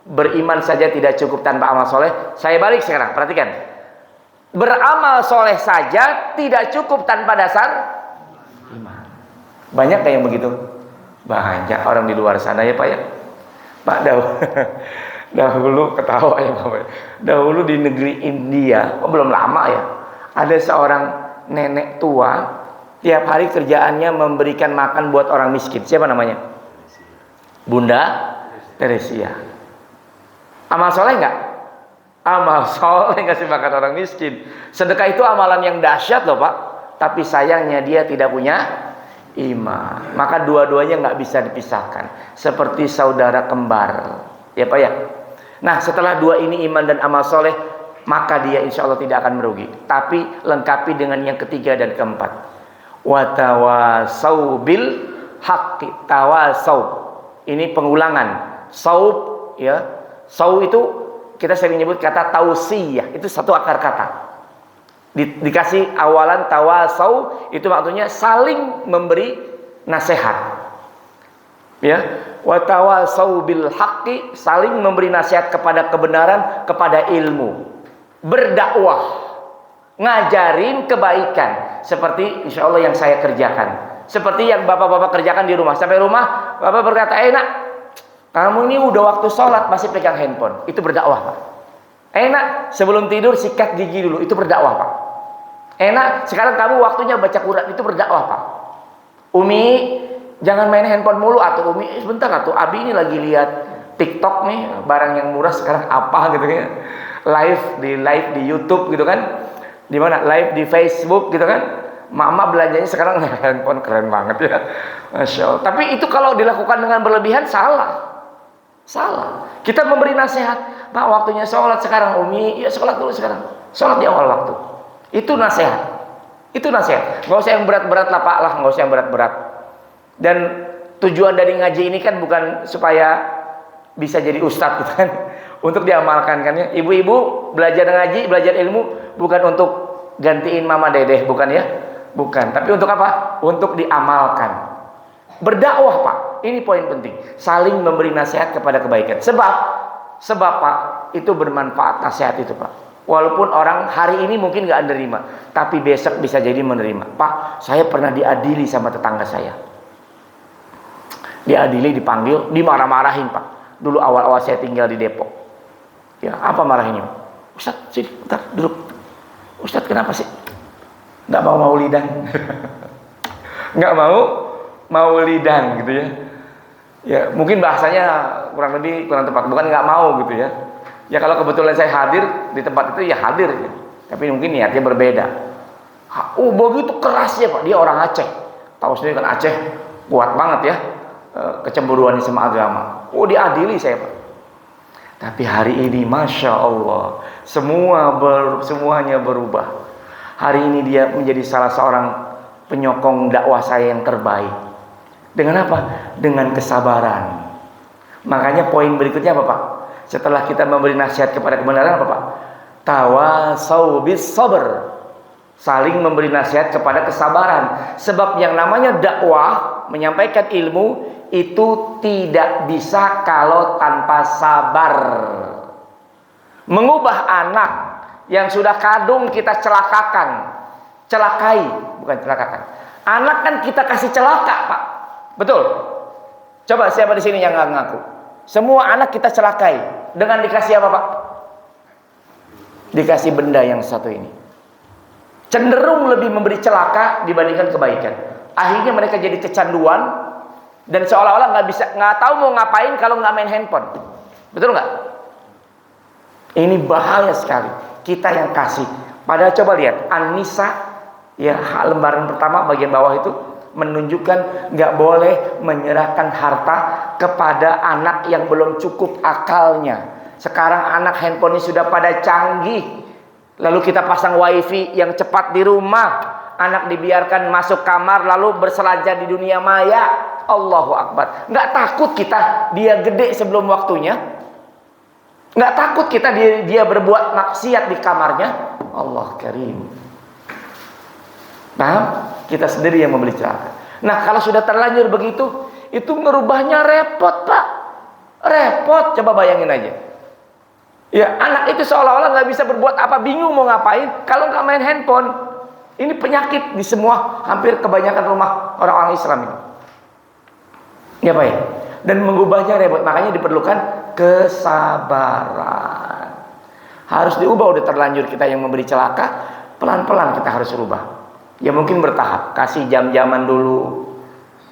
beriman saja tidak cukup tanpa amal soleh, saya balik sekarang, perhatikan. Beramal soleh saja tidak cukup tanpa dasar iman. Banyak kayak yang begitu? Banyak orang di luar sana ya Pak ya. Pak dahulu ketawa ya Pak. Dahulu di negeri India, belum lama ya, ada seorang nenek tua, tiap hari kerjaannya memberikan makan buat orang miskin. Siapa namanya? Bunda Teresia. Amal soleh enggak? Amal soleh ngasih makan orang miskin. Sedekah itu amalan yang dahsyat loh Pak. Tapi sayangnya dia tidak punya iman. Maka dua-duanya nggak bisa dipisahkan. Seperti saudara kembar. Ya Pak ya. Nah setelah dua ini iman dan amal soleh, maka dia insya Allah tidak akan merugi. Tapi lengkapi dengan yang ketiga dan keempat. Watawasau bil haqqi. Tawasau. Ini pengulangan. Saub ya. Sau itu kita sering nyebut kata tausiyah. Itu satu akar kata. Dikasih awalan tawasau, itu maksudnya saling memberi nasihat. Ya, wa tawasau bil haqqi, saling memberi nasihat kepada kebenaran, kepada ilmu. Berdakwah, ngajarin kebaikan, seperti insya Allah yang saya kerjakan. Seperti yang bapak-bapak kerjakan di rumah. Sampai rumah, bapak berkata, nak, kamu ini udah waktu sholat masih pegang handphone. Itu berdakwah Pak. Enak, sebelum tidur sikat gigi dulu. Itu berdakwah Pak. Enak, sekarang kamu waktunya baca Quran. Itu berdakwah Pak. Umi, jangan main handphone mulu. Atau Umi, sebentar atau Abi ini lagi lihat TikTok nih, barang yang murah sekarang apa gitu ya. Live di YouTube gitu kan. Di mana? Live di Facebook gitu kan. Mama belanjanya sekarang handphone, keren banget ya. Masya Allah. Tapi itu kalau dilakukan dengan berlebihan salah. Salah. Kita memberi nasihat, Pak waktunya sholat sekarang Umi, ya sholat dulu sekarang. Sholat di awal waktu. Itu nasihat. Itu nasihat. Nggak usah yang berat-berat lah Pak lah, nggak usah yang berat-berat. Dan tujuan dari ngaji ini kan bukan supaya bisa jadi ustadz gitu kan, untuk diamalkan kan ya. Ibu-ibu belajar ngaji, belajar ilmu bukan untuk gantiin mama dedeh, bukan ya, bukan. Tapi untuk apa? Untuk diamalkan. Berdakwah Pak, ini poin penting. Saling memberi nasihat kepada kebaikan. Sebab Pak, itu bermanfaat nasihat itu Pak. Walaupun orang hari ini mungkin gak menerima, tapi besok bisa jadi menerima. Pak, saya pernah diadili sama tetangga saya. Diadili, dipanggil, dimarah-marahin Pak. Dulu awal-awal saya tinggal di Depok. Ya, apa marahinnya? Ustadz, sini, bentar, duduk. Ustadz, kenapa sih? Gak mau maulidan. Gak mau lidan gitu ya. Ya, mungkin bahasanya kurang tepat. Bukan gak mau gitu ya. Ya kalau kebetulan saya hadir di tempat itu ya hadir ya. Tapi mungkin niatnya berbeda. Begitu kerasnya Pak, dia orang Aceh. Tahu sendiri kan Aceh kuat banget ya kecemburuannya sama agama. Diadili saya Pak. Tapi hari ini Masya Allah semuanya berubah. Hari ini dia menjadi salah seorang penyokong dakwah saya yang terbaik. Dengan apa? Dengan kesabaran. Makanya poin berikutnya apa Pak? Setelah kita memberi nasihat kepada kebenaran apa Pak? Tawasau bis sabr. Saling memberi nasihat kepada kesabaran. Sebab yang namanya dakwah, menyampaikan ilmu itu tidak bisa kalau tanpa sabar. Mengubah anak yang sudah kadung kita celakai, bukan celakakan. Anak kan kita kasih celaka Pak. Betul? Coba siapa di sini yang nggak ngaku? Semua anak kita celakai. Dengan dikasih apa Pak? Dikasih benda yang satu ini. Cenderung lebih memberi celaka dibandingkan kebaikan. Akhirnya mereka jadi kecanduan dan seolah-olah nggak tahu mau ngapain kalau nggak main handphone. Betul nggak? Ini bahaya sekali. Kita yang kasih. Padahal coba lihat An-Nisa ya lembaran pertama bagian bawah itu menunjukkan nggak boleh menyerahkan harta kepada anak yang belum cukup akalnya. Sekarang anak handphonenya sudah pada canggih, lalu kita pasang wifi yang cepat di rumah, anak dibiarkan masuk kamar lalu berselancar di dunia maya. Allahu Akbar. Nggak takut kita dia gede sebelum waktunya? Nggak takut kita dia berbuat maksiat di kamarnya? Allah Karim. Paham? Kita sendiri yang membeli celaka. Nah kalau sudah terlanjur begitu, itu ngerubahnya repot Pak. Repot, coba bayangin aja. Ya anak itu seolah-olah nggak bisa berbuat apa, bingung mau ngapain kalau nggak main handphone. Ini penyakit di semua, hampir kebanyakan rumah orang-orang Islam ini. Ya Pak ya. Dan mengubahnya repot, makanya diperlukan kesabaran. Harus diubah, udah terlanjur kita yang memberi celaka, pelan-pelan kita harus rubah. Ya mungkin bertahap, kasih jam-jaman dulu.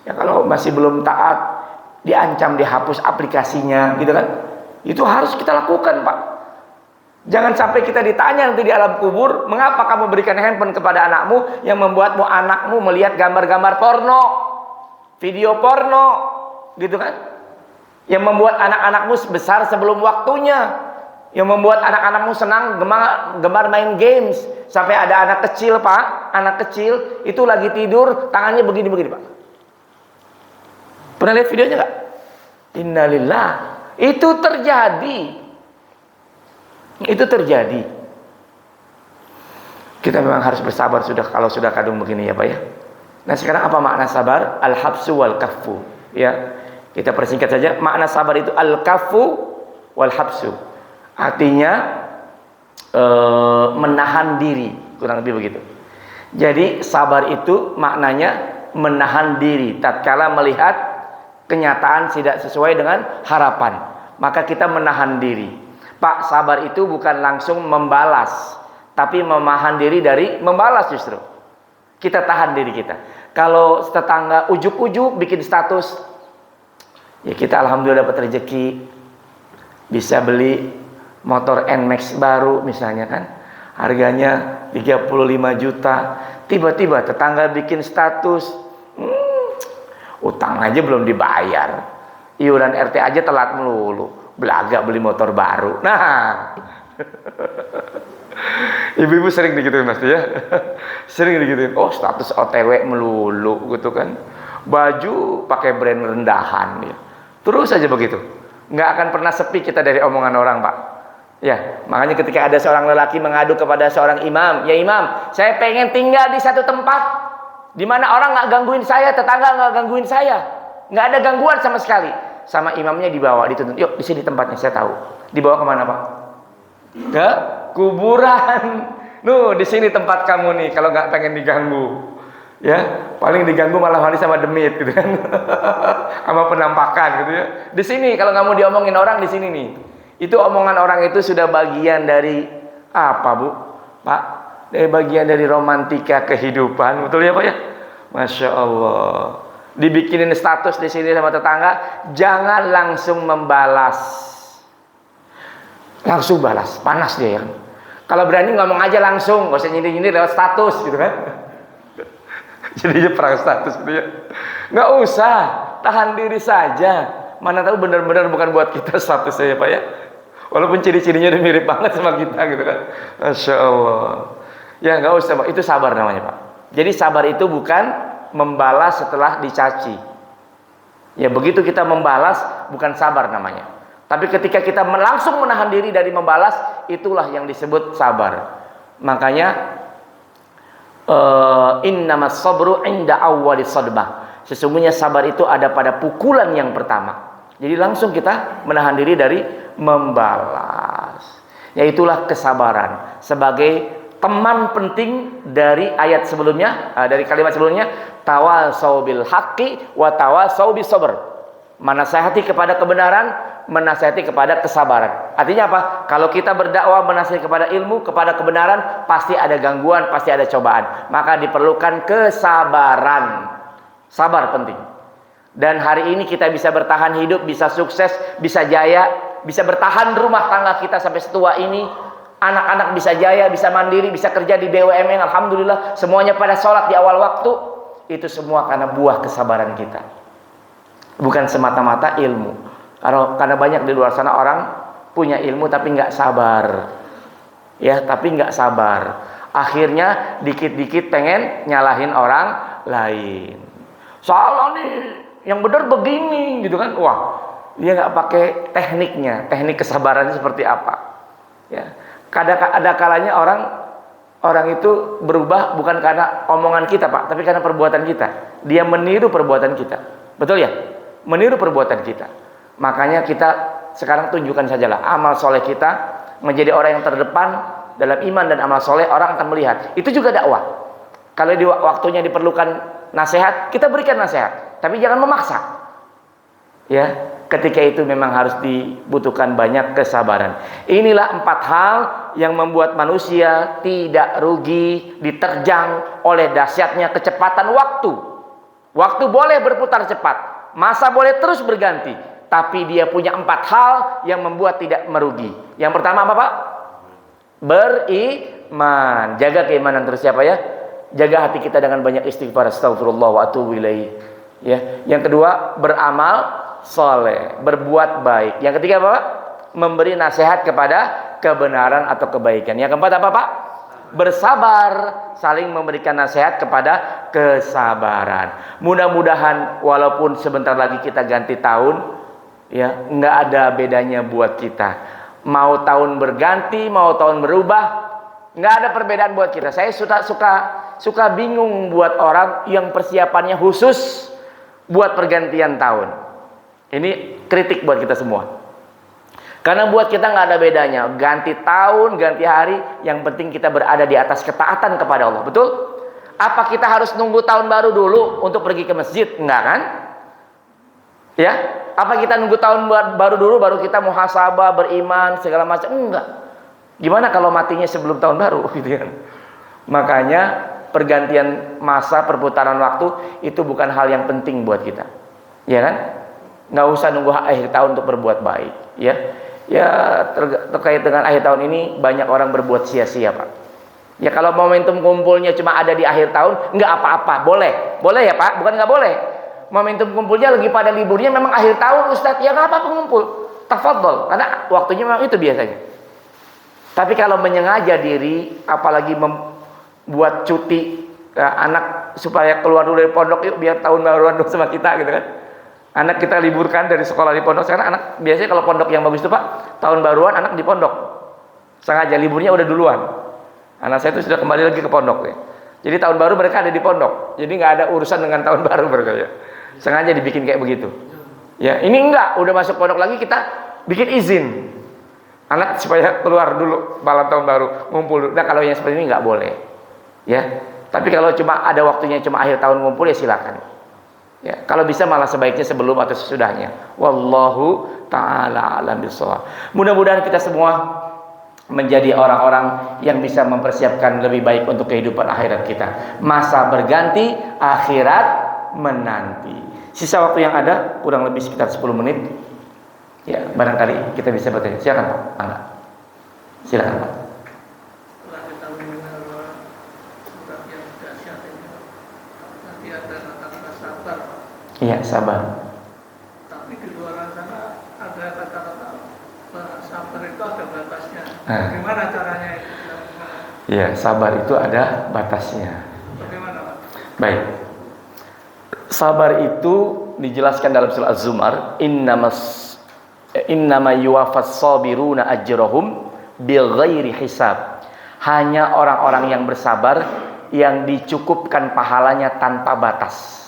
Ya kalau masih belum taat, diancam dihapus aplikasinya, gitu kan? Itu harus kita lakukan Pak. Jangan sampai kita ditanya nanti di alam kubur, mengapa kamu berikan handphone kepada anakmu yang membuatmu anakmu melihat gambar-gambar porno, video porno, gitu kan? Yang membuat anak-anakmu besar sebelum waktunya. Yang membuat anak-anakmu senang gemar main games. Sampai ada anak kecil Pak, anak kecil itu lagi tidur tangannya begini-begini Pak. Pernah lihat videonya nggak? Innalillah. Itu terjadi. Itu terjadi. Kita memang harus bersabar kalau sudah kadung begini ya Pak ya. Nah sekarang apa makna sabar? Al-habsu wal kaffu. Ya, kita persingkat saja. Makna sabar itu al-kaffu wal habsu. Artinya menahan diri, kurang lebih begitu. Jadi sabar itu maknanya menahan diri tatkala melihat kenyataan tidak sesuai dengan harapan, maka kita menahan diri. Pak, sabar itu bukan langsung membalas, tapi menahan diri dari membalas justru. Kita tahan diri kita. Kalau tetangga ujuk-ujuk bikin status, ya kita alhamdulillah dapat rezeki, bisa beli motor NMAX baru misalnya kan, harganya 35 juta. Tiba-tiba tetangga bikin status, utang aja belum dibayar, iuran RT aja telat melulu, belaga beli motor baru. Nah Ibu-ibu sering digituin Mas ya. Sering digituin. Oh, status OTW melulu gitu kan. Baju pakai brand rendahan ya. Terus aja begitu. Nggak akan pernah sepi kita dari omongan orang, Pak. Ya, makanya ketika ada seorang lelaki mengadu kepada seorang imam, "Ya imam, saya pengen tinggal di satu tempat di mana orang nggak gangguin saya, tetangga nggak gangguin saya, nggak ada gangguan sama sekali." Sama imamnya dibawa, dituntun, "Yuk, di sini tempatnya, saya tahu." Dibawa kemana, Pak? Ke kuburan. Nuh, di sini tempat kamu nih kalau nggak pengen diganggu. Ya, paling diganggu malah hari sama demit gitu kan. Sama penampakan gitu ya. Di sini kalau nggak mau diomongin orang, di sini nih. Itu omongan orang itu sudah bagian dari apa, Bu? Pak, dari bagian dari romantika kehidupan, betul ya, Pak ya? Masya Allah. Dibikinin status di sini sama tetangga, jangan langsung membalas. Langsung balas, panas dia ya. Kalau berani ngomong aja langsung, gak usah nyindir-nyindir lewat status gitu kan. Jadinya perang status gitu ya. Nggak usah, tahan diri saja. Mana tahu benar-benar bukan buat kita statusnya ya Pak ya. Walaupun ciri-cirinya udah mirip banget sama kita gitu kan. Masya Allah. Ya nggak usah Pak, itu sabar namanya Pak. Jadi sabar itu bukan membalas setelah dicaci. Ya begitu kita membalas bukan sabar namanya. Tapi ketika kita langsung menahan diri dari membalas, itulah yang disebut sabar. Makanya innamas sabru inda awwalis sadbah. Sesungguhnya sabar itu ada pada pukulan yang pertama. Jadi langsung kita menahan diri dari membalas. Yaitulah kesabaran sebagai teman penting dari ayat sebelumnya, dari kalimat sebelumnya, tawasau bil haqqi wa tawasau bis sabr. Menasihati kepada kebenaran, menasihati kepada kesabaran. Artinya apa? Kalau kita berdakwah menasihati kepada ilmu, kepada kebenaran, pasti ada gangguan, pasti ada cobaan. Maka diperlukan kesabaran. Sabar penting. Dan hari ini kita bisa bertahan hidup, bisa sukses, bisa jaya, bisa bertahan rumah tangga kita sampai setua ini. Anak-anak bisa jaya, bisa mandiri, bisa kerja di BUMN. Alhamdulillah, semuanya pada sholat di awal waktu. Itu semua karena buah kesabaran kita. Bukan semata-mata ilmu. Karena banyak di luar sana orang punya ilmu tapi nggak sabar. Ya, tapi nggak sabar. Akhirnya dikit-dikit pengen nyalahin orang lain. Salah nih, yang benar begini gitu kan. Wah, dia nggak pakai tekniknya. Teknik kesabarannya seperti apa? Ya. Ada kalanya orang itu berubah bukan karena omongan kita, Pak, tapi karena perbuatan kita. Dia meniru perbuatan kita. Betul ya? Meniru perbuatan kita. Makanya kita sekarang tunjukkan sajalah amal soleh kita, menjadi orang yang terdepan dalam iman dan amal soleh, orang akan melihat. Itu juga dakwah. Kalau di waktunya diperlukan nasihat, kita berikan nasihat, tapi jangan memaksa. Ya, ketika itu memang harus dibutuhkan banyak kesabaran. Inilah 4 hal yang membuat manusia tidak rugi diterjang oleh dahsyatnya kecepatan waktu. Waktu boleh berputar cepat. Masa boleh terus berganti, tapi dia punya 4 hal yang membuat tidak merugi. Yang pertama apa Pak? Beriman. Jaga keimanan terus siapa ya? Jaga hati kita dengan banyak istighfar, astagfirullah wa atubu ilaih. Ya. Yang kedua, beramal soleh, berbuat baik. Yang ketiga apa Pak? Memberi nasihat kepada kebenaran atau kebaikan. Yang keempat apa Pak? Bersabar, saling memberikan nasihat kepada kesabaran. Mudah-mudahan walaupun sebentar lagi kita ganti tahun, ya nggak ada bedanya buat kita. Mau tahun berganti, mau tahun berubah, nggak ada perbedaan buat kita. Saya suka bingung buat orang yang persiapannya khusus buat pergantian tahun. Ini kritik buat kita semua. Karena buat kita nggak ada bedanya, ganti tahun, ganti hari, yang penting kita berada di atas ketaatan kepada Allah, betul? Apa kita harus nunggu tahun baru dulu untuk pergi ke masjid? Enggak kan? Ya? Apa kita nunggu tahun baru dulu baru kita muhasabah, beriman, segala macam? Enggak. Gimana kalau matinya sebelum tahun baru? Gitu kan? Makanya pergantian masa, perputaran waktu itu bukan hal yang penting buat kita, ya kan? Nggak usah nunggu akhir tahun untuk berbuat baik, ya. Ya terkait dengan akhir tahun ini banyak orang berbuat sia-sia Pak. Ya kalau momentum kumpulnya cuma ada di akhir tahun, nggak apa-apa, boleh ya Pak, bukan nggak boleh. Momentum kumpulnya lagi pada liburnya memang akhir tahun Ustadz, ya nggak apa-apa ngumpul, tafadhol, karena waktunya memang itu biasanya. Tapi kalau menyengaja diri, apalagi membuat cuti anak supaya keluar dulu dari pondok, yuk biar tahun baruan dulu sama kita gitu kan. Anak kita liburkan dari sekolah di pondok. Sekarang anak biasanya kalau pondok yang bagus itu Pak, tahun baruan anak di pondok. Sengaja liburnya udah duluan. Anak saya itu sudah kembali lagi ke pondok ya. Jadi tahun baru mereka ada di pondok. Jadi nggak ada urusan dengan tahun baru mereka ya. Sengaja dibikin kayak begitu. Ya, ini enggak, udah masuk pondok lagi kita bikin izin. Anak supaya keluar dulu malam tahun baru, ngumpul dulu. Nah, kalau yang seperti ini nggak boleh. Ya. Tapi kalau cuma ada waktunya cuma akhir tahun ngumpul ya silakan. Ya, kalau bisa malah sebaiknya sebelum atau sesudahnya. Wallahu taala alam bissawab. Mudah-mudahan kita semua menjadi orang-orang yang bisa mempersiapkan lebih baik untuk kehidupan akhirat kita. Masa berganti, akhirat menanti. Sisa waktu yang ada kurang lebih sekitar 10 menit. Ya, barangkali kita bisa bertanya. Silakan Pak. Angga. Silakan Pak. Setelah kita mendengar surat yang dahsyat ini, nanti ada kata-kata sabar. Iya, sabar. Tapi di luar sana ada kata-kata sabar itu ada batasnya. Nah. Bagaimana caranya itu? Iya, sabar itu ada batasnya. Bagaimana Pak? Baik. Sabar itu dijelaskan dalam surah Az-Zumar, innama yuwaffas sabiruna ajrahum bighairi hisab. Hanya orang-orang yang bersabar yang dicukupkan pahalanya tanpa batas.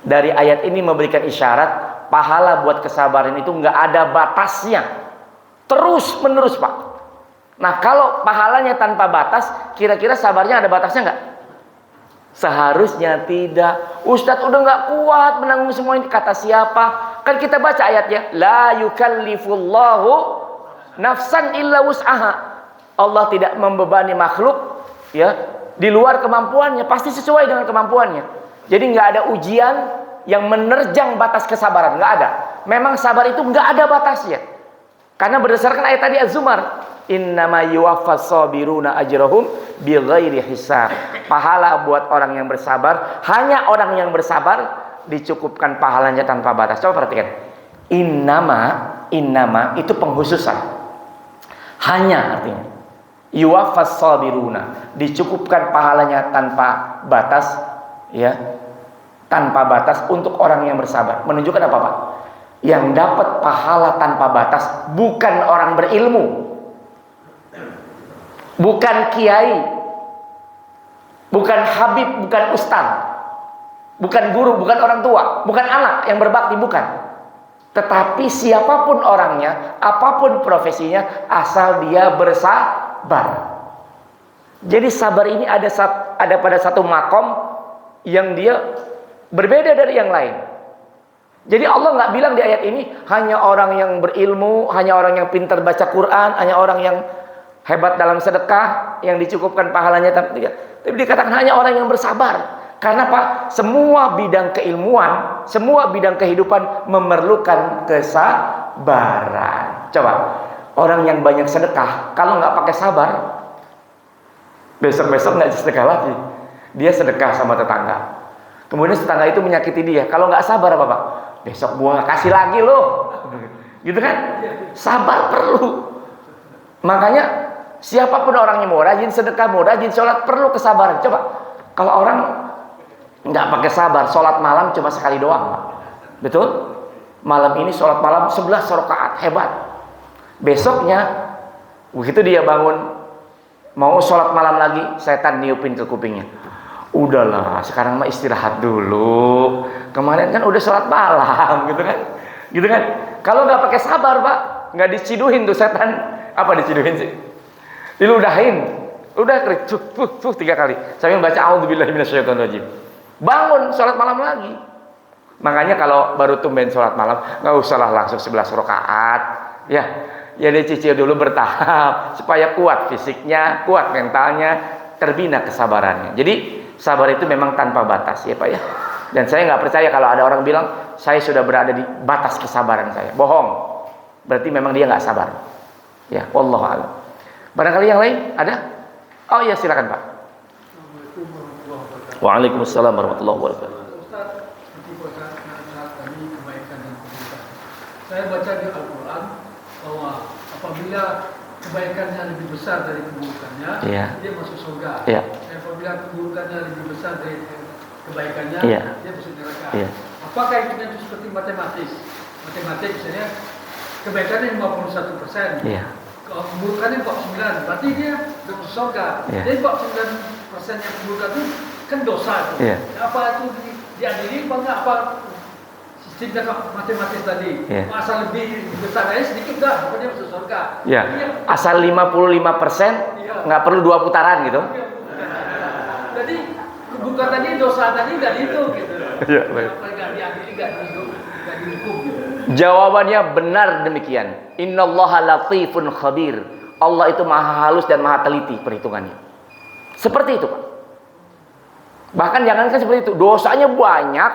Dari ayat ini memberikan isyarat pahala buat kesabaran itu nggak ada batasnya, terus menerus Pak. Nah, kalau pahalanya tanpa batas, kira-kira sabarnya ada batasnya nggak? Seharusnya tidak. Ustadz udah nggak kuat menanggung semua ini, kata siapa? Kan kita baca ayatnya, la yukallifullahu nafsan illa wus'aha. Allah tidak membebani makhluk ya di luar kemampuannya, pasti sesuai dengan kemampuannya. Jadi nggak ada ujian yang menerjang batas kesabaran, nggak ada. Memang sabar itu nggak ada batasnya. Karena berdasarkan ayat tadi Az-Zumar, innama yuwaffas sabiruna ajrahum bighairi hisab. Pahala buat orang yang bersabar, hanya orang yang bersabar dicukupkan pahalanya tanpa batas. Coba perhatikan. Innama itu penghususan. Hanya artinya. Yuwaffas sabiruna, dicukupkan pahalanya tanpa batas ya. Tanpa batas untuk orang yang bersabar. Menunjukkan apa Pak? Yang dapat pahala tanpa batas bukan orang berilmu, bukan kiai, bukan habib, bukan ustaz, bukan guru, bukan orang tua, bukan anak yang berbakti, bukan. Tetapi siapapun orangnya, apapun profesinya, asal dia bersabar. Jadi sabar ini ada pada satu makom yang dia berbeda dari yang lain. Jadi Allah nggak bilang di ayat ini hanya orang yang berilmu, hanya orang yang pintar baca Quran, hanya orang yang hebat dalam sedekah yang dicukupkan pahalanya. Tapi dikatakan hanya orang yang bersabar. Karena Pak, semua bidang keilmuan, semua bidang kehidupan memerlukan kesabaran. Coba, orang yang banyak sedekah, kalau nggak pakai sabar, besok-besok nggak sedekah lagi. Dia sedekah sama tetangga. Kemudian tetangga itu menyakiti dia. Kalau nggak sabar apa Pak? Besok gua nggak kasih lagi loh. Gitu kan? Sabar perlu. Makanya siapapun orangnya, mau rajin sedekah, mau rajin sholat, perlu kesabaran. Coba, kalau orang nggak pakai sabar, sholat malam cuma sekali doang Pak. Betul? Malam ini sholat malam 11 rakaat, hebat. Besoknya begitu dia bangun mau sholat malam lagi, setan niupin ke kupingnya. Udahlah, sekarang mah istirahat dulu. Kemarin kan udah sholat malam, gitu kan? Gitu kan? Kalau nggak pakai sabar Pak, nggak diciduhin tuh setan. Apa diciduhin sih? Diludahin. Udah krik, 3 kali. Sambil baca a'udzubillahi minasyaitonirrajim. Bangun sholat malam lagi. Makanya kalau baru tumben sholat malam, nggak usahlah langsung 11 rakaat. Ya dicicil dulu bertahap supaya kuat fisiknya, kuat mentalnya, terbina kesabarannya. Jadi sabar itu memang tanpa batas ya Pak ya. Dan saya nggak percaya kalau ada orang bilang saya sudah berada di batas kesabaran saya. Bohong. Berarti memang dia nggak sabar. Ya, wallahu a'lam. Barangkali yang lain ada? Oh iya, silakan Pak. Waalaikumsalam warahmatullahi wabarakatuh. Ustaz, di bacaan kami kebaikan dan keburukan. Saya baca di Al-Quran bahwa apabila kebaikannya lebih besar dari keburukannya, Iya. dia masuk surga. Iya. Dan apabila keburukannya lebih besar dari kebaikannya, Iya. dia masuk neraka. Iya. Apakah itu seperti matematik? Matematik misalnya kebaikannya 51%, Iya. keburukannya 49%, berarti dia masuk surga. Iya. Jadi 49% yang keburukan itu kan dosa itu. Iya. Apa itu diadili apa enggak? Apa sistemnya matematis tadi? Iya. Asal lebih besar aja sedikit dah, pokoknya masuk surga. Ya, Iya. asal 55% nggak perlu 2 putaran gitu. Jadi keburukan tadi, dosa tadi nggak dihitung gitu. Iya, baik. Apa nggak diadili, nggak dihukum gitu. Jawabannya benar demikian. Innallaha latifun khabir. Allah itu maha halus dan maha teliti perhitungannya. Seperti itu, Pak. Bahkan jangankan seperti itu, dosanya banyak,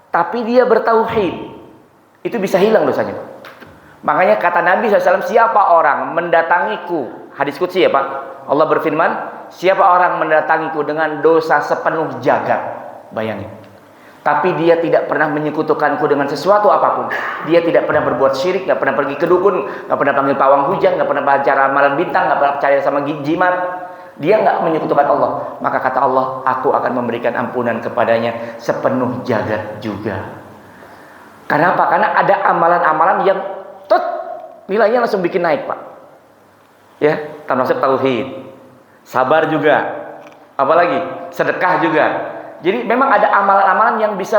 tapi dia bertauhid. Itu bisa hilang dosanya, Pak. Makanya kata Nabi SAW, siapa orang mendatangiku, hadis qudsi ya Pak, Allah berfirman, siapa orang mendatangiku dengan dosa sepenuh jagat, bayangin, tapi dia tidak pernah menyekutukanku dengan sesuatu apapun, dia tidak pernah berbuat syirik, nggak pernah pergi ke dukun, nggak pernah panggil pawang hujan, nggak pernah baca ramalan bintang, nggak pernah percaya sama jimat, dia nggak menyekutukan Allah, maka kata Allah, aku akan memberikan ampunan kepadanya sepenuh jagat juga. Karena apa? Karena ada amalan-amalan yang nilainya langsung bikin naik, Pak. Ya, termasuk tauhid, sabar juga, apalagi sedekah juga. Jadi memang ada amalan-amalan yang bisa